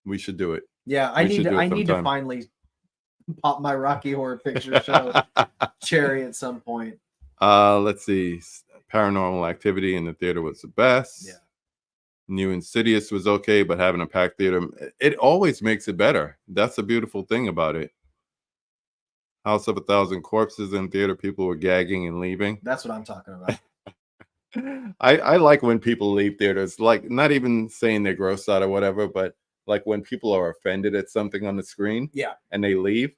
we should do it. Yeah, I need to finally pop my Rocky Horror Picture Show cherry at some point. Let's see. Paranormal Activity in the theater was the best. Yeah. New Insidious was okay, but having a packed theater, it always makes it better. That's the beautiful thing about it. House of a Thousand Corpses in theater, people were gagging and leaving. That's what I'm talking about. I like when people leave theaters, like not even saying they're grossed out or whatever, but like when people are offended at something on the screen, Yeah, and they leave.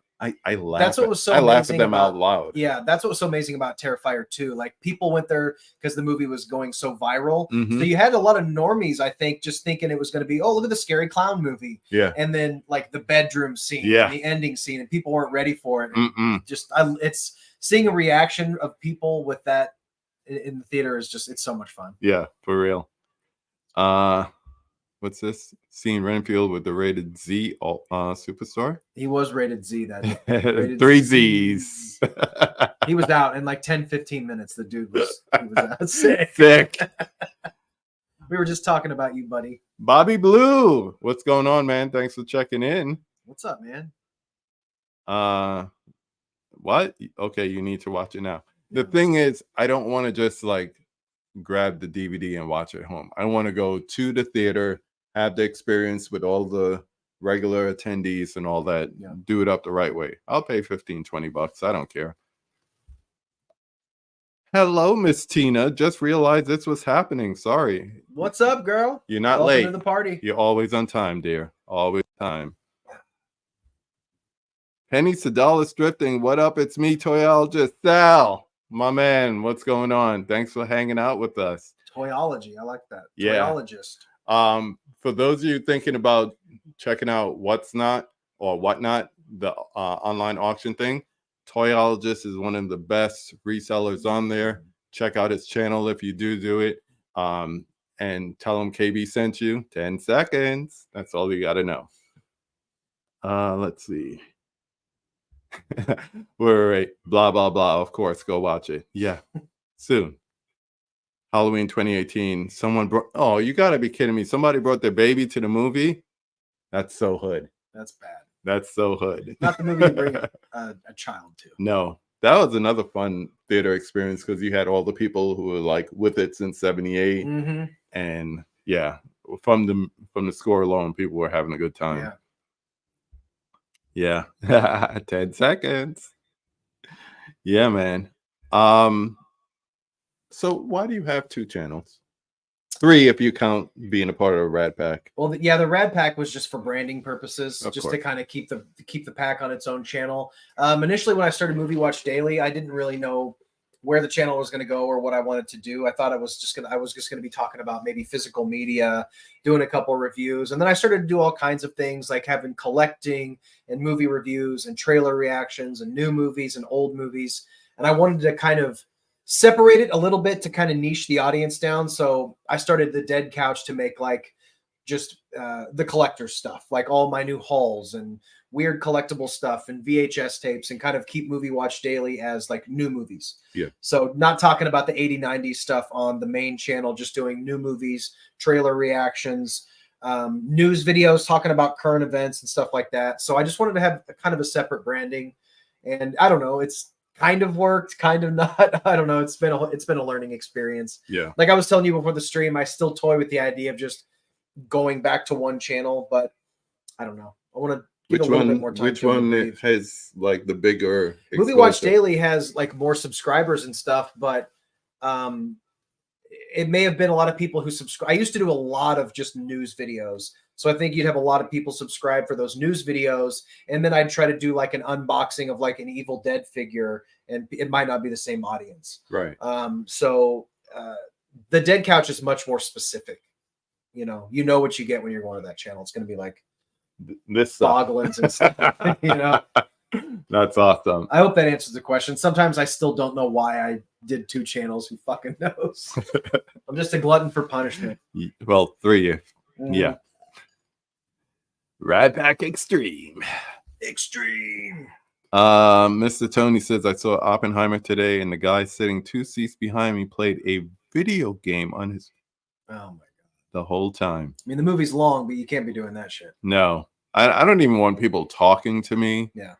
I laugh. That's what was so I laugh at them about, out loud. Yeah, that's what was so amazing about Terrifier 2. Like people went there because the movie was going so viral. Mhm. So you had a lot of normies, I think, just thinking it was going to be, oh, look at the scary clown movie. Yeah. And then like the bedroom scene, Yeah. and the ending scene, and people weren't ready for it. Mm-mm. It's seeing a reaction of people with that in the theater is just, it's so much fun. Yeah, for real. What's this? Seeing Renfield with the rated Z superstar. He was rated Z that day. Rated 3 Z. Z's. He was out in like 10-15 minutes. The dude was out sick. Sick. We were just talking about you, buddy. Bobby Blue, what's going on, man? Thanks for checking in. What's up, man? What? Okay, you need to watch it now. The thing is, I don't want to just like grab the DVD and watch it at home. I want to go to the theater, have the experience with all the regular attendees and all that. Yeah. Do it up the right way. I'll pay $15-20. I don't care. Hello, Miss Tina. Just realized this was happening. Sorry. What's up, girl? You're not Welcome late. to the party. You're always on time, dear. Always on time. Penny Sedalis Drifting. What up? It's me, Toyologist Sal. My man, what's going on? Thanks for hanging out with us. Toyology. I like that. Yeah. Toyologist. For those of you thinking about checking out What's Not or Whatnot, the online auction thing, Toyologist is one of the best resellers on there. Check out his channel if you do it. And tell him KB sent you. 10 seconds. That's all you got to know. Let's see. Wait, blah, blah, blah. Of course, go watch it. Yeah, soon. Halloween 2018. Someone brought, oh, you got to be kidding me. Somebody brought their baby to the movie. That's so hood. That's bad. That's so hood. Not the movie you bring a child to. No, that was another fun theater experience because you had all the people who were like with it since 78. Mm-hmm. And yeah, from the score alone, people were having a good time. Yeah. Yeah. 10 seconds. Yeah, man. So why do you have 2 channels? 3 if you count being a part of a Rad Pack. Well, the Rad Pack was just for branding purposes, Of just course. to kind of keep the pack on its own channel. Initially, when I started Movie Watch Daily, I didn't really know where the channel was going to go or what I wanted to do. I thought I was just going to be talking about maybe physical media, doing a couple of reviews. And then I started to do all kinds of things like having collecting and movie reviews and trailer reactions and new movies and old movies. And I wanted to kind of separate it a little bit to kind of niche the audience down. So I started the Dead Couch to make like just the collector stuff, like all my new hauls and weird collectible stuff and VHS tapes, and kind of keep Movie Watch Daily as like new movies. Yeah. So not talking about the 80s, 90s stuff on the main channel, just doing new movies, trailer reactions, news videos, talking about current events and stuff like that. So I just wanted to have a kind of a separate branding, and I don't know, it's kind of worked, kind of not. I don't know. It's been a learning experience. Yeah. Like I was telling you before the stream, I still toy with the idea of just going back to one channel, but I don't know. I want to give a little bit more time. Which one has like the bigger Movie Watch Daily has like more subscribers and stuff, but it may have been a lot of people who subscribe. I used to do a lot of just news videos. So I think you'd have a lot of people subscribe for those news videos. And then I'd try to do like an unboxing of like an Evil Dead figure, and it might not be the same audience. Right. So the Dead Couch is much more specific. You know what you get when you're going to that channel. It's going to be like this Boglins and stuff, you know. That's awesome. I hope that answers the question. Sometimes I still don't know why I did 2 channels. Who fucking knows? I'm just a glutton for punishment. Well, 3. Yeah. Rad Pack Extreme. Mr. Tony says, I saw Oppenheimer today, and the guy sitting 2 seats behind me played a video game on his Oh my god. The whole time. I mean, the movie's long, but you can't be doing that shit. No. I don't even want people talking to me. Yeah.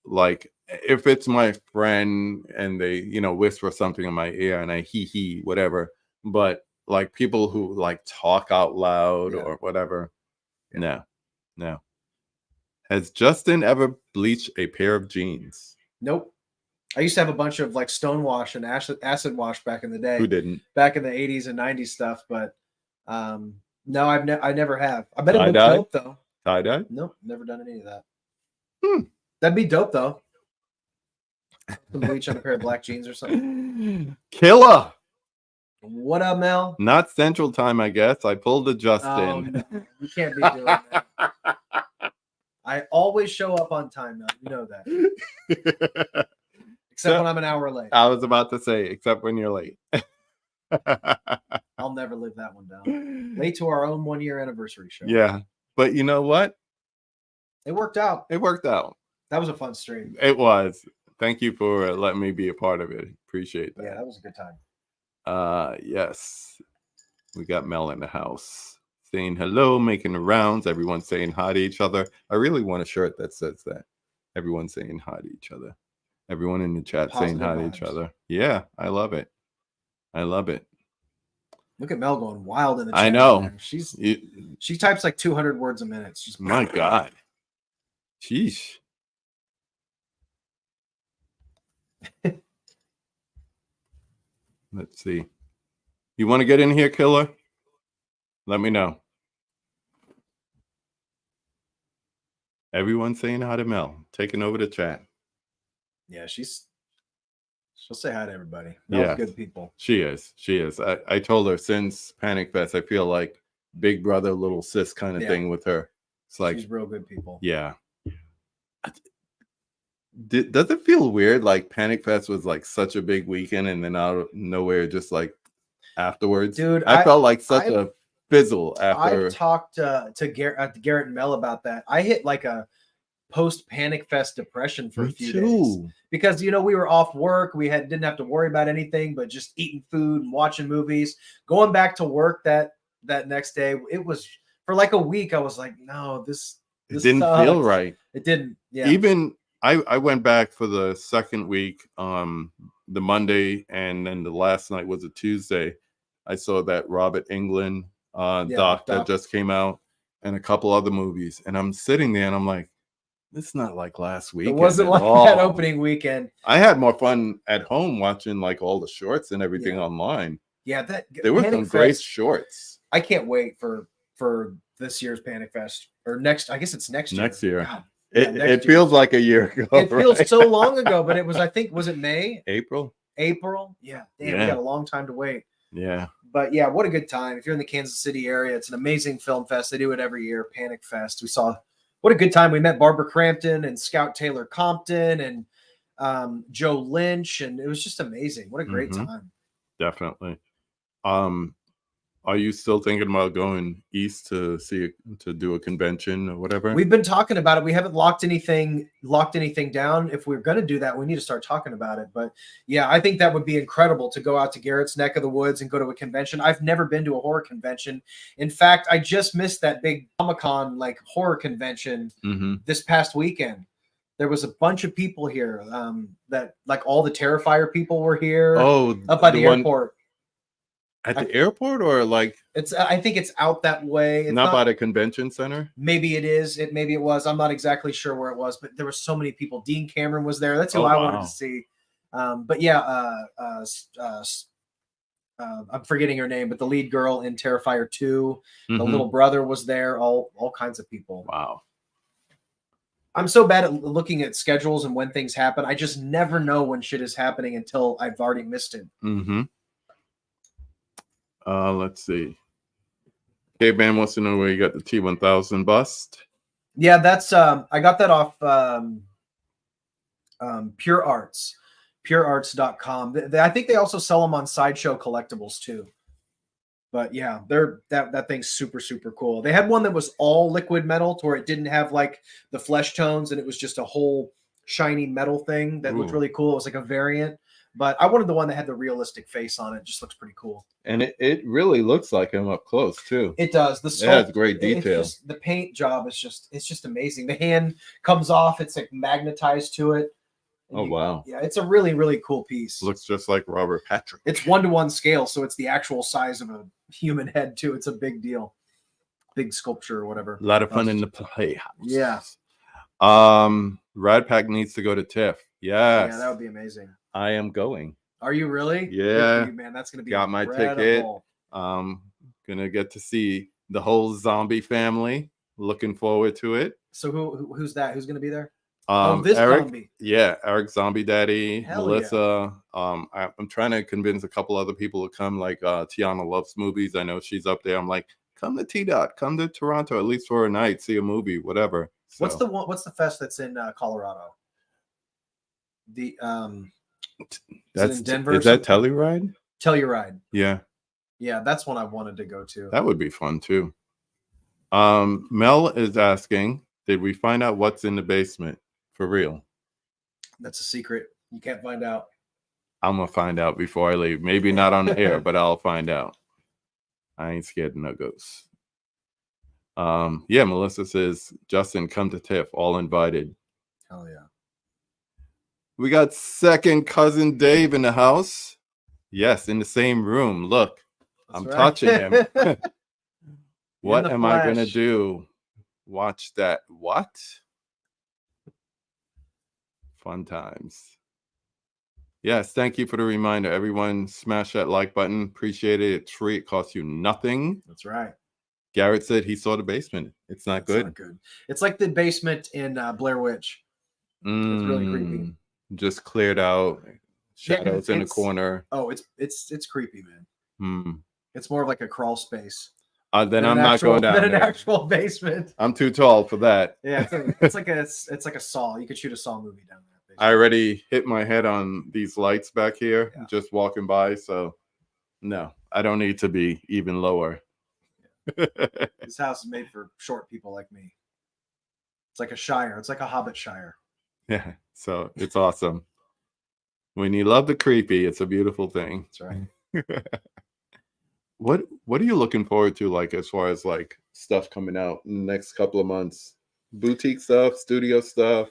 Like if it's my friend and they, whisper something in my ear and I hee whatever, but like people who like talk out loud or whatever. No. Has Justin ever bleached a pair of jeans? Nope. I used to have a bunch of like stonewash and acid wash back in the day. Who didn't? Back in the 80s and 90s stuff, but no, I never have. I bet it would Tie-dye? dope though. Tie-dye? Nope, never done any of that. Hmm. That'd be dope though. Some bleach on a pair of black jeans or something. Killer. What up, Mel? Not Central Time, I guess. I pulled a Justin. No, you can't be doing that. I always show up on time, Mel. You know that. Except when I'm an hour late. I was about to say, except when you're late. I'll never live that one down. Late to our own 1-year anniversary show. Yeah. But you know what? It worked out. It worked out. That was a fun stream. It was. Thank you for letting me be a part of it. Appreciate that. Yeah, that was a good time. Yes. We got Mel in the house saying hello, making the rounds. Everyone saying hi to each other. I really want a shirt that says that. Everyone saying hi to each other. Everyone in the chat saying hi to each other. Yeah, I love it. I love it. Look at Mel going wild in the chat. I know. Man. She types like 200 words a minute. She's my God. Sheesh. Let's see. You want to get in here, Killer? Let me know. Everyone saying hi to Mel, taking over the chat. Yeah, she'll say hi to everybody. Mel's good people. She is. I told her since Panic Fest, I feel like big brother, little sis kind of thing with her. It's like she's real good people. Yeah. Does it feel weird? Like Panic Fest was like such a big weekend, and then out of nowhere, just like afterwards, dude, I felt like such a fizzle after. I've talked to Garrett and Mel about that. I hit like a post Panic Fest depression for a few days because we were off work. We didn't have to worry about anything but just eating food and watching movies. Going back to work that next day, it was for like a week. I was like, no, this didn't feel right. It didn't. Yeah. Even I went back for the second week, the Monday, and then the last night was a Tuesday. I saw that Robert Englund doc that just came out, and a couple other movies, and I'm sitting there and I'm like, it's not like last week. It wasn't like that opening weekend. I had more fun at home watching like all the shorts and everything online. Yeah, there were some great shorts. I can't wait for this year's Panic Fest or next. I guess it's next year. Next year. God, it feels like a year ago. It feels so long ago, but it was. I think was it May? April. April. Yeah, damn, we Yeah. got a long time to wait. Yeah. But yeah, what a good time. If you're in the Kansas City area, it's an amazing film fest. They do it every year, Panic Fest. We saw what a good time. We met Barbara Crampton and Scout Taylor Compton and Joe Lynch, and it was just amazing. What a great time. Definitely. Are you still thinking about going east to do a convention or whatever? We've been talking about it. We haven't locked anything down. If we're going to do that, we need to start talking about it. But yeah, I think that would be incredible to go out to Garrett's neck of the woods and go to a convention. I've never been to a horror convention. In fact, I just missed that big Comic-Con like horror convention this past weekend. There was a bunch of people here that like all the Terrifier people were here. Oh, up by the airport. At the airport, or like I think it's out that way. It's not by the convention center. Maybe it is. Maybe it was. I'm not exactly sure where it was, but there were so many people. Dean Cameron was there. That's who I wanted to see. But yeah, I'm forgetting her name, but the lead girl in Terrifier 2, the little brother was there. All kinds of people. Wow. I'm so bad at looking at schedules and when things happen. I just never know when shit is happening until I've already missed it. Let's see. Caveman wants to know where you got the T1000 bust. Yeah, that's I got that off Pure Arts, purearts.com. I think they also sell them on Sideshow Collectibles too. But yeah, that thing's super, super cool. They had one that was all liquid metal to where it didn't have like the flesh tones, and it was just a whole shiny metal thing that looked really cool. It was like a variant. But I wanted the one that had the realistic face on it. It just looks pretty cool. And it really looks like him up close too. It does. The sculpt, it has great detail. The paint job is just amazing. The hand comes off. It's like magnetized to it. Oh, wow. Yeah, it's a really, really cool piece. Looks just like Robert Patrick. It's 1-to-1 scale, so it's the actual size of a human head too. It's a big deal. Big sculpture or whatever. A lot of fun in the playhouse. Yeah. Rad Pack needs to go to TIFF. Yes. Yeah, that would be amazing. I am going. Are you really? Yeah. You, man, that's gonna be got incredible. My ticket. Gonna get to see the whole zombie family. Looking forward to it. So who's that? Who's gonna be there? Eric, zombie. Yeah, Eric Zombie Daddy, Hell Melissa. Yeah. I'm trying to convince a couple other people to come. Like Tiana loves movies. I know she's up there. I'm like, come to T-Dot, come to Toronto at least for a night, see a movie, whatever. So. What's the fest that's in Colorado? The that's in Denver. Is that Telluride? Telluride. Yeah. Yeah, that's one I wanted to go to. That would be fun too. Mel is asking, did we find out what's in the basement for real? That's a secret. You can't find out. I'm gonna find out before I leave. Maybe not on the air, but I'll find out. I ain't scared of no ghosts. Yeah, Melissa says, Justin, come to TIFF, all invited. Hell yeah. We got second cousin Dave in the house. Yes, in the same room. Look, I'm touching him. What am I gonna do? Watch that. What? Fun times. Yes, thank you for the reminder. Everyone smash that like button. Appreciate it. It's free. It costs you nothing. That's right. Garrett said he saw the basement. It's not good. Not good. It's like the basement in Blair Witch. It's really creepy. Just cleared out. Shadows in the corner. Oh, it's creepy, man. It's more of like a crawl space. Then I'm not going down. Than an actual basement. I'm too tall for that. Yeah, it's like a Saw. You could shoot a Saw movie down there. I already hit my head on these lights back here, just walking by. So, no, I don't need to be even lower. Yeah. This house is made for short people like me. It's like a shire. It's like a Hobbit shire. Yeah, so it's awesome. When you love the creepy, it's a beautiful thing. That's right. What are you looking forward to, like, as far as like stuff coming out in the next couple of months? Boutique stuff, studio stuff,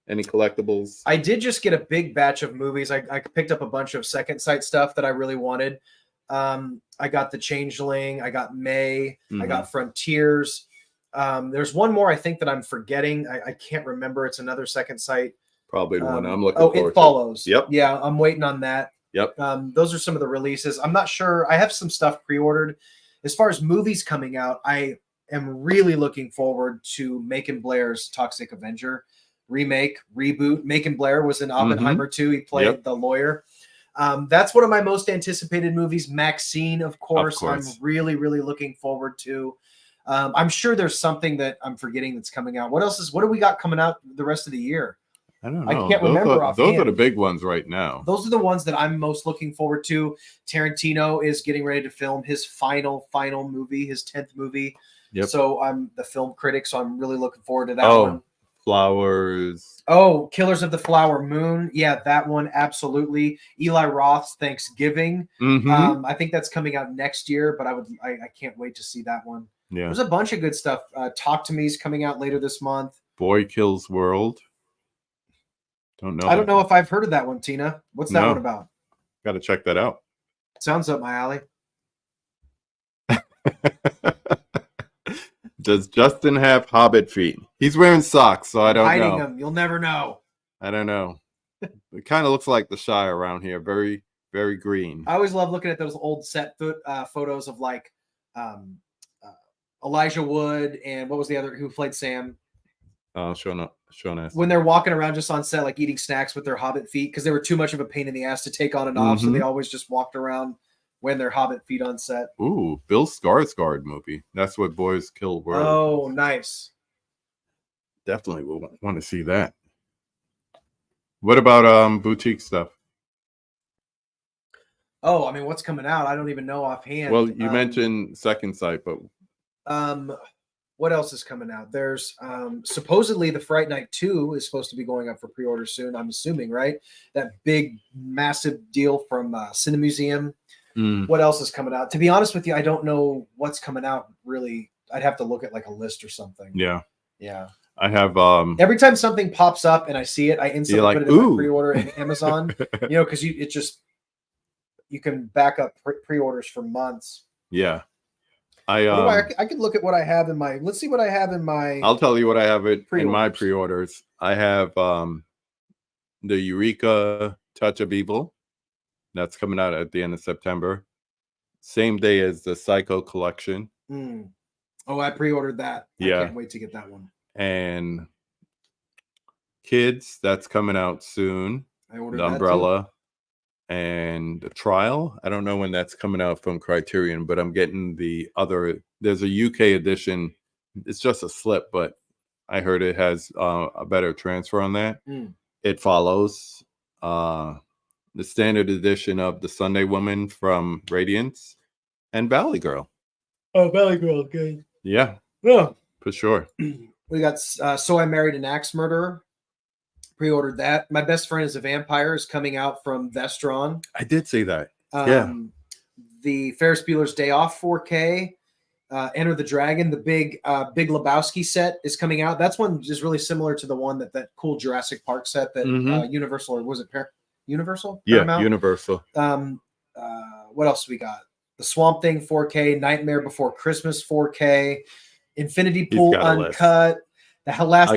any collectibles? I did just get a big batch of movies. I picked up a bunch of Second Sight stuff that I really wanted. I got The Changeling. I got May. I got Frontiers. There's one more I think that I'm forgetting. I can't remember. It's another Second Sight. Probably the one I'm looking forward to. It Follows. Yep. Yeah, I'm waiting on that. Yep. Those are some of the releases. I'm not sure. I have some stuff pre-ordered. As far as movies coming out, I am really looking forward to Macon Blair's Toxic Avenger remake, reboot. Macon Blair was in Oppenheimer too. He played the lawyer. That's one of my most anticipated movies. Maxine, of course. I'm course. really, really looking forward to. I'm sure there's something that I'm forgetting that's coming out. What do we got coming out the rest of the year? I don't I know. can't remember Those are offhand. the big ones right now. Those are the ones that I'm most looking forward to. Tarantino is getting ready to film his final movie, his 10th movie. Yep. So I'm the film critic, so I'm really looking forward to that Oh, one. Flowers. Oh, Killers of the Flower Moon. Yeah, that one, absolutely. Eli Roth's Thanksgiving. Mm-hmm. I think that's coming out next year, but I can't wait to see that one. Yeah. There's a bunch of good stuff. Talk to Me's coming out later this month. Boy Kills World. Don't know. I don't know if I've heard of that one, Tina. What's that one about? Got to check that out. Sounds up my alley. Does Justin have hobbit feet? He's wearing socks, so I don't Hiding know. them. You'll never know. I don't know. It kind of looks like the Shire around here. Very, very green. I always love looking at those old set photos of like Elijah Wood and what was the other who played Sam? Sean S. When they're walking around just on set, like eating snacks with their hobbit feet because they were too much of a pain in the ass to take on and off. So they always just walked around wearing their hobbit feet on set. Ooh, Bill Skarsgård movie. That's what Boys Kill World. Oh, nice. Definitely will want to see that. What about boutique stuff? Oh, I mean, what's coming out? I don't even know offhand. Well, you mentioned Second Sight, but what else is coming out? There's supposedly the Fright Night 2 is supposed to be going up for pre-order soon, I'm assuming, right? That big, massive deal from Cinemuseum. What else is coming out? To be honest with you, I don't know what's coming out, really. I'd have to look at like a list or something. Yeah. I have every time something pops up and I see it, I instantly put it in my pre-order in Amazon. Because you can back up pre-orders for months. Yeah. I could look at what I have in my. Let's see what I have in my. I'll tell you what I have in my pre-orders. I have the Eureka Touch of Evil. That's coming out at the end of September. Same day as the Psycho Collection. Oh, I pre-ordered that. Yeah. I can't wait to get that one. And Kids, that's coming out soon. I ordered the Umbrella. And The Trial. I don't know when that's coming out from Criterion, but I'm getting the other. There's a UK edition. It's just a slip, but I heard it has a better transfer on that. It follows the standard edition of The Sunday Woman from Radiance and Valley Girl. Oh, Valley Girl, good. Yeah, for sure. We got So I Married an Axe Murderer. Pre-ordered that. My Best Friend is a Vampire is coming out from Vestron. I did see that. The Ferris Bueller's Day Off 4K. Enter the Dragon, the Big Lebowski set is coming out. That's one is really similar to the one that cool Jurassic Park set that Universal, or was it Universal? Yeah, Universal. What else we got? The Swamp Thing 4K, Nightmare Before Christmas 4K, Infinity Pool Uncut.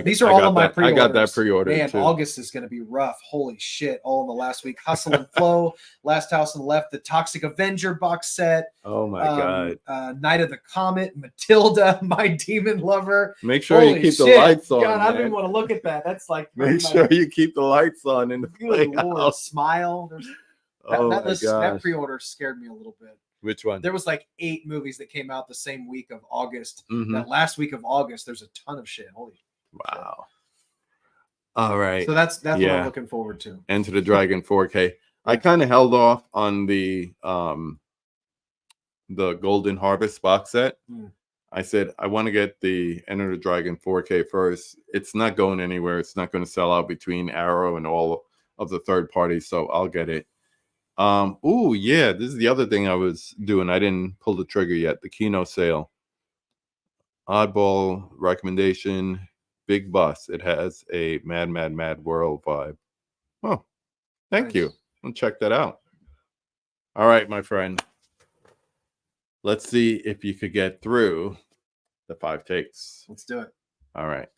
These are all of my pre-orders. I got that pre-order. Man, too. August is going to be rough. Holy shit! All in the last week. Hustle and Flow, Last House on the Left, the Toxic Avenger box set. Oh my god! Night of the Comet, Matilda, My Demon Lover. Make sure you keep the lights on. God, I don't even want to look at that. That's like make sure you keep the lights on in the playhouse. Smile. That pre-order scared me a little bit. Which one? There was like 8 movies that came out the same week of August. That last week of August, there's a ton of shit. Holy wow. Shit. All right. So that's what I'm looking forward to. Enter the Dragon 4K. I kind of held off on the Golden Harvest box set. I said I want to get the Enter the Dragon 4K first. It's not going anywhere. It's not going to sell out between Arrow and all of the third parties, so I'll get it. Oh yeah, this is the other thing I was doing. I didn't pull the trigger yet. The Kino sale. Oddball recommendation. Big Bus. It has a Mad World vibe. Oh, thank you. I'll check that out. All right, my friend. Let's see if you could get through the 5 takes. Let's do it. All right.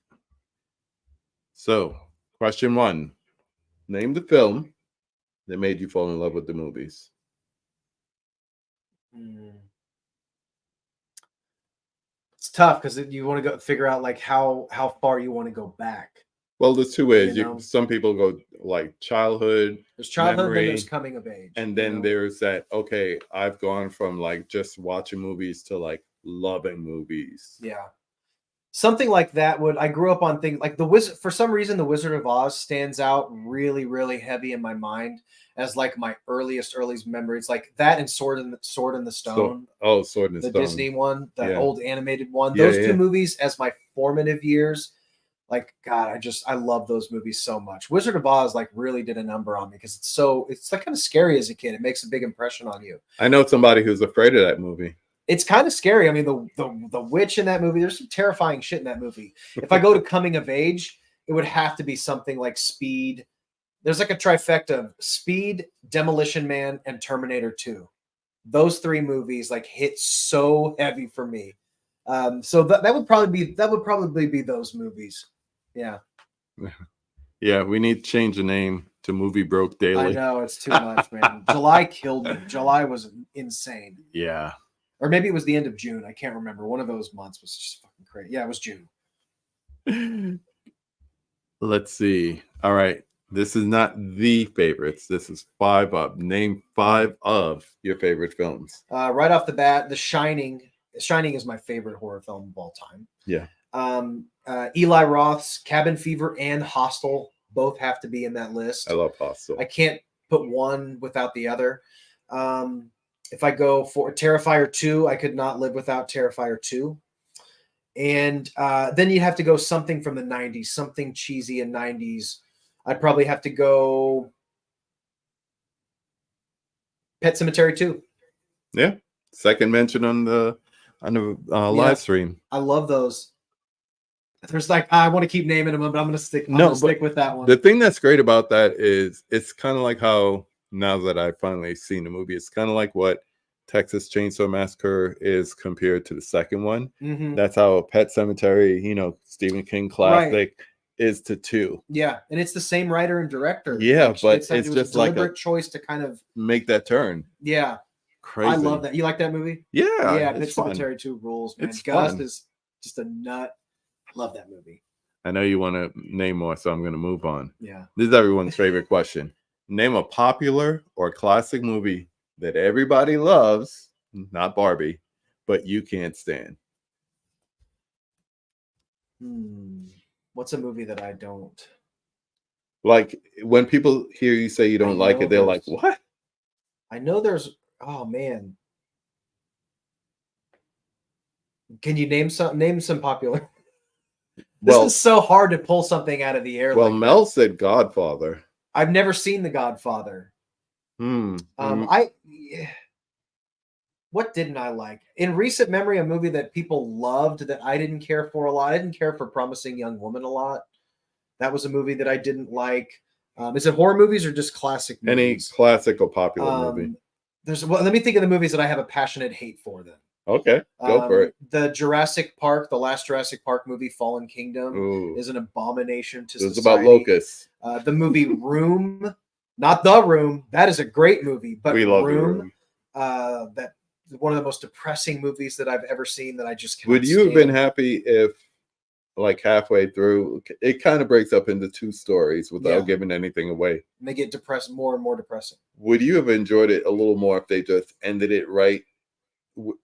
So, question 1. Name the film that made you fall in love with the movies. It's tough because you want to go figure out like how far you want to go back. Well, there's two ways. You know? Some people go like childhood, There's childhood, memory, then there's coming of age, and you then know? there's that. Okay, I've gone from like just watching movies to like loving movies. Yeah. Something like that I grew up on things like the Wizard. For some reason, the Wizard of Oz stands out really, really heavy in my mind as like my earliest memory. It's like that and Sword in the Stone, Sword and the Stone. Disney one, the Yeah. old animated one. Yeah, Those two yeah. movies as my formative years. Like, God, I love those movies so much. Wizard of Oz like really did a number on me because it's like kind of scary as a kid. It makes a big impression on you. I know somebody who's afraid of that movie. It's kind of scary. I mean, the witch in that movie, there's some terrifying shit in that movie. If I go to coming of age, it would have to be something like Speed. There's like a trifecta of Speed, Demolition Man, and Terminator 2. Those three movies like hit so heavy for me. So that would probably be those movies. Yeah. Yeah, we need to change the name to Movie Broke Daily. I know, it's too much, man. July killed me. July was insane. Yeah. Or maybe it was the end of June. I can't remember. One of those months was just fucking crazy. Yeah, it was June. Let's see. All right. This is not the favorites. This is 5 up. Name 5 of your favorite films. Right off the bat, The Shining. The Shining is my favorite horror film of all time. Yeah. Eli Roth's Cabin Fever and Hostel both have to be in that list. I love Hostel. I can't put one without the other. If I go for Terrifier 2, I could not live without Terrifier 2. And then you have to go something from the 90s, something cheesy in 90s. I'd probably have to go Pet Sematary 2. Yeah. Second mention on the live stream. I love those. There's like, I want to keep naming them, but I'm going to stick with that one. The thing that's great about that is it's kind of like how, now that I've finally seen the movie, it's kind of like what Texas Chainsaw Massacre is compared to the second one. Mm-hmm. That's how Pet Sematary, Stephen King classic, is to 2. Yeah, and it's the same writer and director. Yeah, but it's just just a deliberate choice to kind of make that turn. Yeah, crazy. I love that. You like that movie? Yeah, yeah. Pet Sematary 2 rules, man. It's Gus fun. is just a nut. Love that movie. I know you want to name more, so I'm going to move on. Yeah, this is everyone's favorite question. Name a popular or classic movie that everybody loves, not Barbie, but you can't stand. What's a movie that I don't like? When people hear you say you don't like it, they're like, "What?" I know there's. Oh man, can you name some popular? This is so hard to pull something out of the air. Well, like Mel said Godfather. I've never seen The Godfather. What didn't I like? In recent memory, a movie that people loved that I didn't care for a lot. I didn't care for Promising Young Woman a lot. That was a movie that I didn't like. Is it horror movies or just classic movies? Any classic or popular movie? Let me think of the movies that I have a passionate hate for then. Okay, go for it. The last Jurassic Park movie, Fallen Kingdom, is an abomination to society. It's about locusts. The movie Room, not The Room. That is a great movie, but we love Room. That one of the most depressing movies that I've ever seen. That I just can't Would you have been happy if, like halfway through, it kind of breaks up into 2 stories without giving anything away? They get depressed, more and more depressing. Would you have enjoyed it a little more if they just ended it right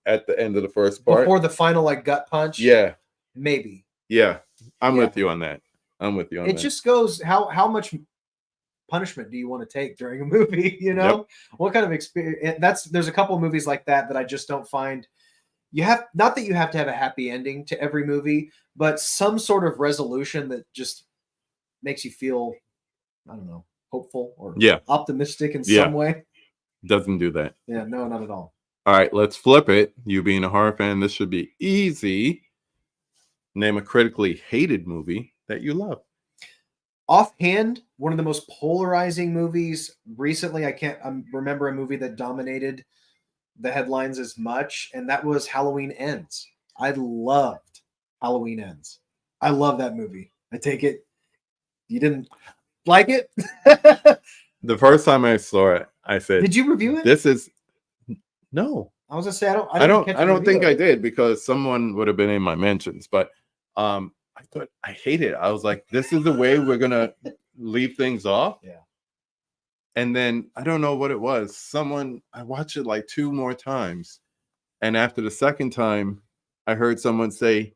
at the end of the first part before the final gut punch? Yeah, maybe. Yeah, I'm with you on that. It just goes how much punishment do you want to take during a movie? What kind of experience? There's a couple of movies like that I just don't find. You have not that you have to have a happy ending to every movie, but some sort of resolution that just makes you feel, I don't know, hopeful or optimistic in some way. Doesn't do that. Yeah, no, not at all. All right, let's flip it. You being a horror fan, this should be easy. Name a critically hated movie that you love. Offhand, one of the most polarizing movies recently, I can't remember a movie that dominated the headlines as much, and that was Halloween Ends. I loved Halloween Ends. I love that movie. I take it you didn't like it? The first time I saw it, I said, "Did you review it?" This is no. I was gonna say I don't think I did because someone would have been in my mentions, but I thought I hated it. I was like, this is the way we're gonna leave things off. Yeah. And then I don't know what it was. I watched it like 2 more times. And after the second time, I heard someone say,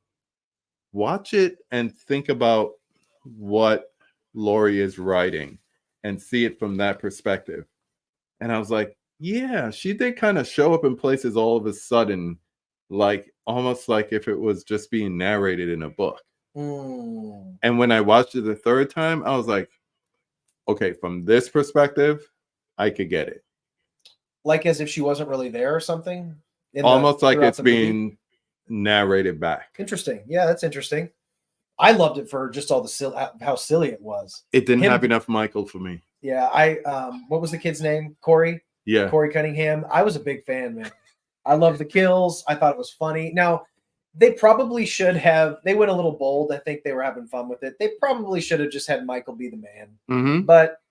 watch it and think about what Laurie is writing and see it from that perspective. And I was like, yeah, she did kind of show up in places all of a sudden, like almost like if it was just being narrated in a book. And when I watched it the third time, I was like, okay, from this perspective, I could get it. Like as if she wasn't really there or something. Almost like throughout it's the movie? being narrated back. Interesting. Yeah, that's interesting. I loved it for just all how silly it was. It didn't Him- have enough Michael for me. Yeah, what was the kid's name? Corey? Yeah. Corey Cunningham. I was a big fan, man. I loved the kills. I thought it was funny. Now, they probably should have, they went a little bold. I think they were having fun with it. They probably should have just had Michael be the man. Mm-hmm. But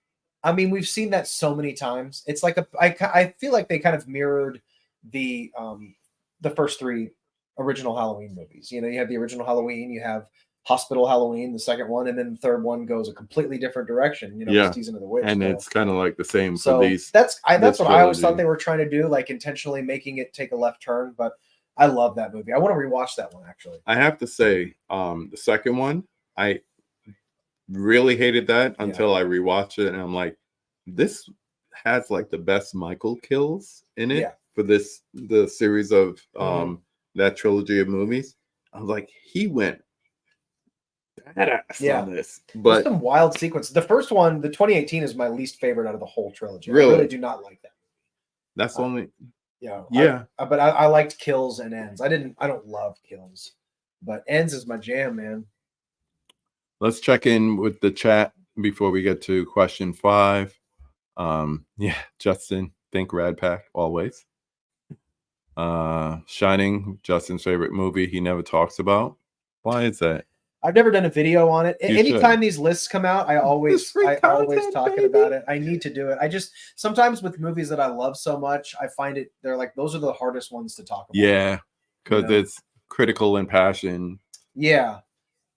I mean, we've seen that so many times. It's like I feel like they kind of mirrored the first 3 original Halloween movies. You know, you have the original Halloween, you have Hospital Halloween, the second one, and then the third one goes a completely different direction. You know, Yeah. Season of the Witch. And so. it's kind of like the same So for these. that's what this I always trilogy. thought they were trying to do, like intentionally making it take a left turn. But I love that movie. I want to rewatch that one actually. I have to say, the second one, I really hated that until I rewatched it, and I'm like, this has like the best Michael kills in it for the series of that trilogy of movies. I was like, he went badass on this. But there's some wild sequences. The first one, the 2018, is my least favorite out of the whole trilogy. Really? I really do not like that. that's only Yeah. But I liked Kills and Ends. I don't love Kills, but Ends is my jam, man. Let's check in with the chat before we get to question 5. Justin, think Rad Pack always. Shining, Justin's favorite movie he never talks about. Why is that? I've never done a video on it. You Anytime should. these lists come out, I always content, talking baby. about it. I need to do it. I just sometimes with movies that I love so much, I find they're like those are the hardest ones to talk about. Yeah, because You know? it's critical and passion. Yeah.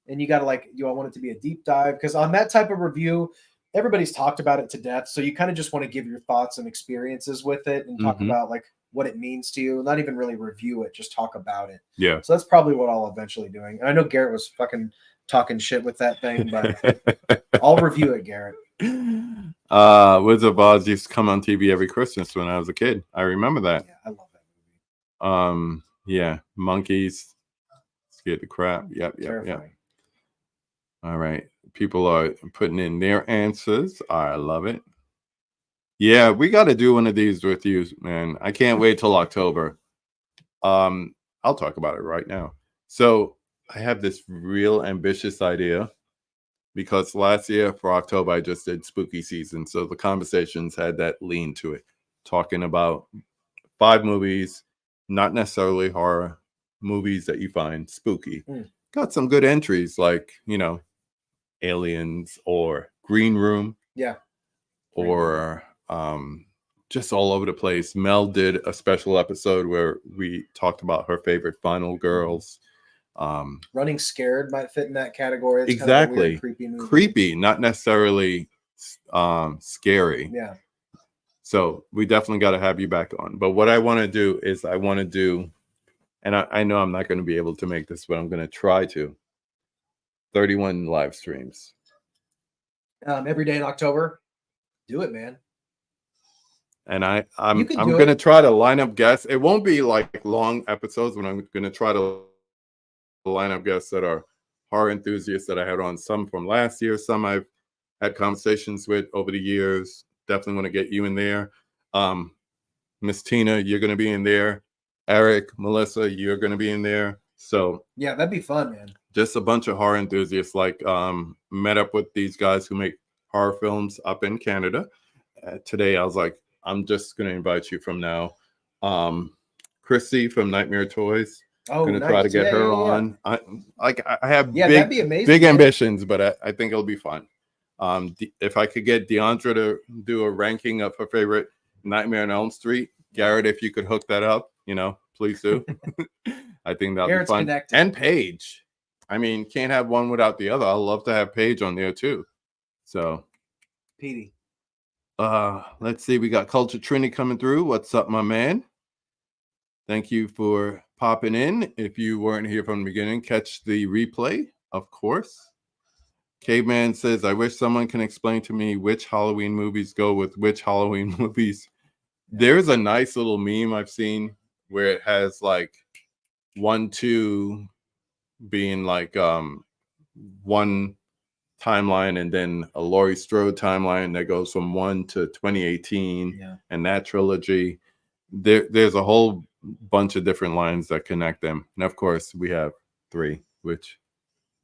And you got to do I want it to be a deep dive? Because on that type of review, everybody's talked about it to death. So you kind of just want to give your thoughts and experiences with it and talk about like what it means to you. Not even really review it, just talk about it. Yeah. So that's probably what I'll eventually doing. And I know Garrett was fucking talking shit with that thing, but I'll review it, Garrett. Wizard of Oz used to come on TV every Christmas when I was a kid. I remember that. Yeah, I love that movie. Yeah, monkeys scared the crap. Yep. Terrifying. All right. People are putting in their answers. I love it. Yeah, we got to do one of these with you, man. I can't wait till October. I'll talk about it right now. So I have this real ambitious idea because last year for October, I just did spooky season. So the conversations had that lean to it, talking about 5 movies, not necessarily horror, movies that you find spooky. Got some good entries like, Aliens or Green Room. Yeah. Or just all over the place. Mel did a special episode where we talked about her favorite Final Girls. Running Scared might fit in that category. It's Exactly. Kind of a weird, creepy movie. Creepy, not necessarily scary. Yeah. So we definitely got to have you back on. But what I want to do is and I know I'm not going to be able to make this, but I'm going to try to. 31 live streams. Every day in October. Do it, man. And I'm You can do going to it. try to line up guests. It won't be like long episodes, but I'm going to try to line up guests that are horror enthusiasts that I had on, some from last year, some I've had conversations with over the years. Definitely want to get you in there. Miss Tina, you're going to be in there. Eric, Melissa, you're going to be in there. So Yeah, that'd be fun, man. just a bunch of horror enthusiasts. Like met up with these guys who make horror films up in Canada. Today I was like, I'm just going to invite you from now. Christy from Nightmare Toys. Oh, Going to try to get her on. I have that'd be amazing. big man. ambitions, but I think it'll be fun. If I could get Deandra to do a ranking of her favorite Nightmare on Elm Street, Garrett, if you could hook that up, please do. I think that'll Garrett's be fun. connected. And Paige. I mean, can't have one without the other. I'd love to have Paige on there too. So, Petey. let's see. We got Culture Trini coming through. What's up, my man? Thank you for popping in. If you weren't here from the beginning, catch the replay, of course. Caveman says, I wish someone can explain to me which Halloween movies go with which Halloween movies. There's a nice little meme I've seen where it has like 1, 2 being like one timeline and then a Laurie Strode timeline that goes from 1 to 2018 and that trilogy. There's a whole bunch of different lines that connect them. And of course, we have 3, which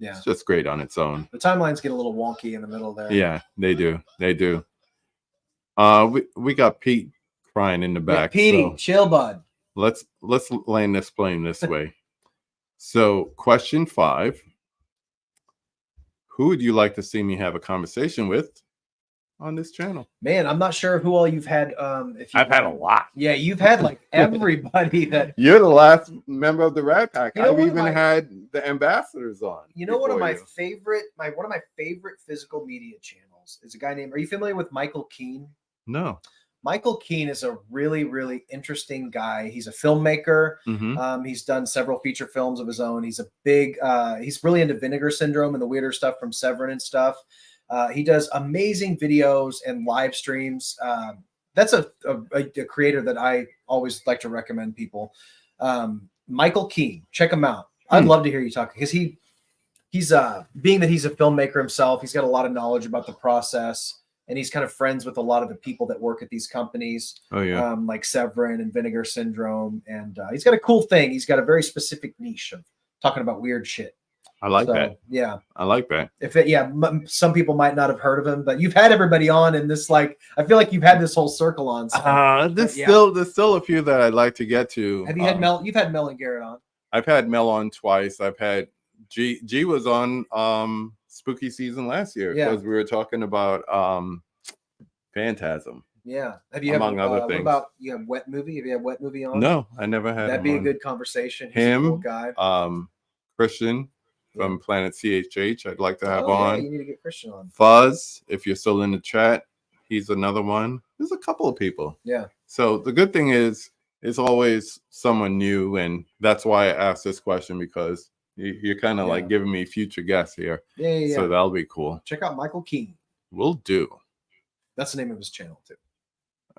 it's just great on its own. The timelines get a little wonky in the middle there. Yeah, they do. They do. We got Pete crying in the back. Yeah, Petey, so chill, bud. Let's land this plane this way. So, question 5. Who would you like to see me have a conversation with on this channel? Man, I'm not sure who all you've had. I've had a lot. Yeah, you've had like everybody that. You're the last member of the Rad Pack. You know, I've even had the ambassadors on. You know, one of my favorite physical media channels is a guy named. Are you familiar with Michael Keane? No. Michael Keane is a really, really interesting guy. He's a filmmaker. He's done several feature films of his own. He's a big, he's really into Vinegar Syndrome and the weirder stuff from Severin and stuff. He does amazing videos and live streams. That's a creator that I always like to recommend people. Michael Keane, check him out. I'd love to hear you talk because he's being that he's a filmmaker himself, he's got a lot of knowledge about the process. And he's kind of friends with a lot of the people that work at these companies, like Severin and Vinegar Syndrome. And he's got a cool thing. He's got a very specific niche of talking about weird shit. I like that. Yeah, I like that. Some people might not have heard of him, but you've had everybody on, and this I feel like you've had this whole circle on. So. There's still a few that I'd like to get to. Have you had Mel? You've had Mel and Garrett on. I've had Mel on twice. I've had G was on spooky season last year because we were talking about Phantasm. Yeah. Have you among other things? What about you have Wet Movie? Have you had Wet Movie on? No, I never had. That'd be a good conversation. He's him, a cool guy. Christian from Planet CHH. I'd like to have on. Yeah, you need to get Christian on. Fuzz, if you're still in the chat, he's another one. There's a couple of people. Yeah. So the good thing is, it's always someone new, and that's why I asked this question because you're kind of like giving me future guests here. Yeah. So that'll be cool. Check out Michael Keane. Will do. That's the name of his channel too.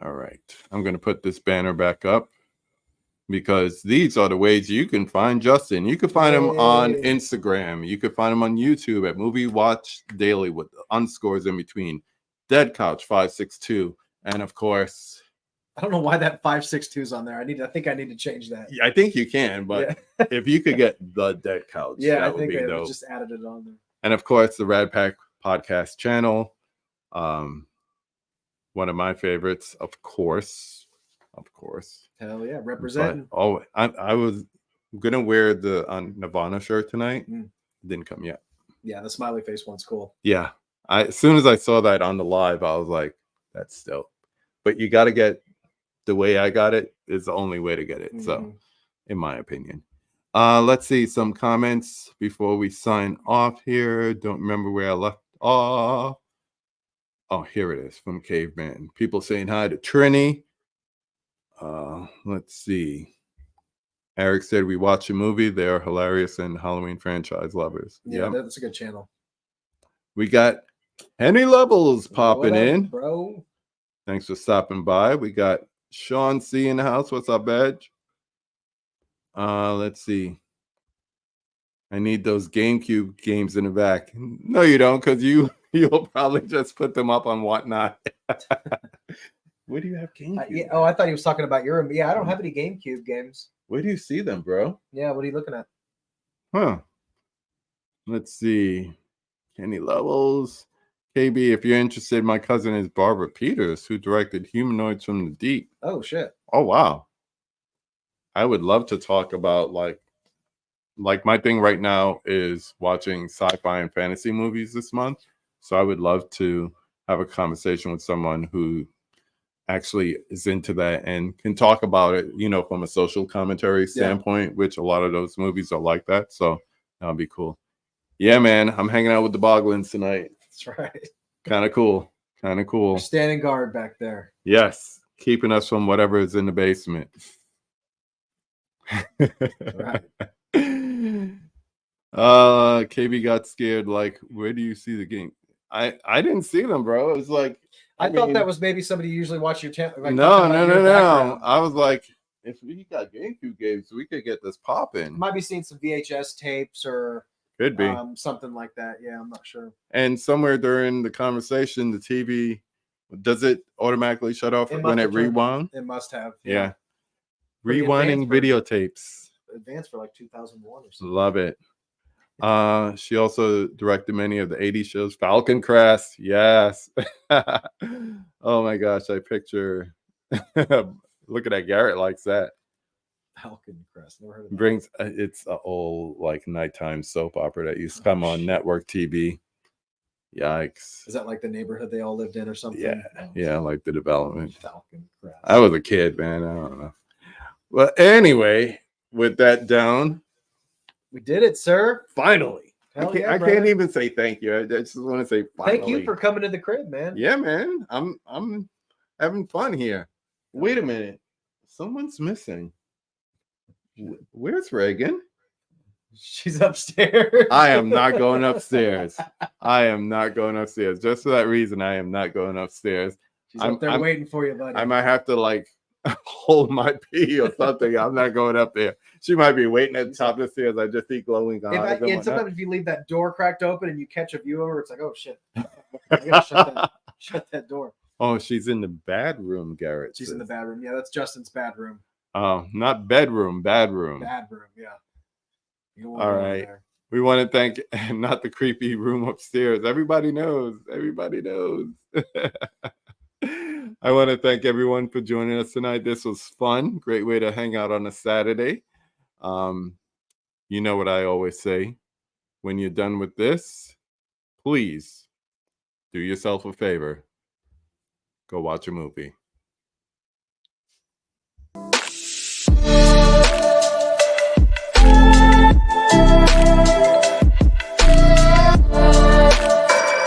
All right. I'm going to put this banner back up because these are the ways you can find Justin. You can find him on Instagram. You can find him on YouTube at Movie Watch Daily with underscores in between. Dead Couch 562. And of course, I don't know why that 562 is on there. I think I need to change that. I think you can, but if you could get the Dead Couch, that would be dope. Just added it on there. And of course, the Rad Pack podcast channel. One of my favorites, of course. Hell yeah, representing. But, I was gonna wear the Nirvana shirt tonight. Didn't come yet. Yeah, the smiley face one's cool. Yeah, as soon as I saw that on the live, I was like, "That's dope." But you got to get the way I got it is the only way to get it. So, in my opinion, let's see some comments before we sign off here. Don't remember where I left off. Oh, here it is from Caveman. People saying hi to Trini. Let's see. Eric said we watch a movie. They are hilarious and Halloween franchise lovers. Yeah, that's a good channel. We got Henry Levels popping in. Bro. Thanks for stopping by. We got Sean C in the house. What's up, Badge? Let's see. I need those GameCube games in the back. No, you don't, because you'll probably just put them up on Whatnot. Where do you have GameCube? I thought he was talking about your. Yeah, I don't have any GameCube games. Where do you see them, bro? Yeah, what are you looking at? Huh. Let's see. Kenny Levels. KB, if you're interested, my cousin is Barbara Peters, who directed Humanoids from the Deep. Oh, shit. Oh, wow. I would love to talk about, like my thing right now is watching sci-fi and fantasy movies this month. So I would love to have a conversation with someone who actually is into that and can talk about it, from a social commentary standpoint, which a lot of those movies are like that. So that'll be cool. Yeah, man. I'm hanging out with the Boglins tonight. That's right. Kind of cool. Kind of We're cool. standing guard back there. Yes. Keeping us from whatever is in the basement. Right. KB got scared. Like, where do you see the game? I didn't see them, bro. It was like I thought that was maybe somebody usually watch your channel. Like, no. background. I was like, if we got GameCube games, we could get this popping. Might be seeing some VHS tapes or Could be. something like that. Yeah, I'm not sure. And somewhere during the conversation, the TV, does it automatically shut off when it rewound? It must have. Yeah. Pretty Rewinding advanced videotapes. Advanced for like 2001 or something. Love it. She also directed many of the 80s shows. Falcon Crest, yes. Oh my gosh, I picture. Look at that. Garrett likes that. Falcon Crest. Never heard of that. Brings it's an old like nighttime soap opera that used to come on network TV. Yikes. Is that like the neighborhood they all lived in or something? Yeah, yeah, like the development. Falcon Crest. I was a kid, man. I don't know. Well, anyway, with that down, We did it, sir. finally. Hell I yeah, can't brother. even say thank you. I just want to say finally. Thank you for coming to the crib, man. Yeah, man. I'm having fun here. Wait a minute. Someone's missing. Where's Reagan? She's upstairs. I am not going upstairs. I am not going upstairs. Just for that reason, I am not going upstairs. She's up there waiting for you, buddy. I might have to like hold my pee or something. I'm not going up there. She might be waiting at the top of the stairs. I just see glowing eyes. And sometimes if you leave that door cracked open and you catch a view over, it's like, oh shit. I gotta shut that door. Oh, she's in the bad room, Garrett. She's in the bad room. Yeah, that's Justin's bad room. Oh, not bedroom, bad room. Bad room, yeah. All right. We want to thank not the creepy room upstairs. Everybody knows. Everybody knows. I want to thank everyone for joining us tonight. This was fun. Great way to hang out on a Saturday. You know what I always say. When you're done with this, please do yourself a favor. Go watch a movie.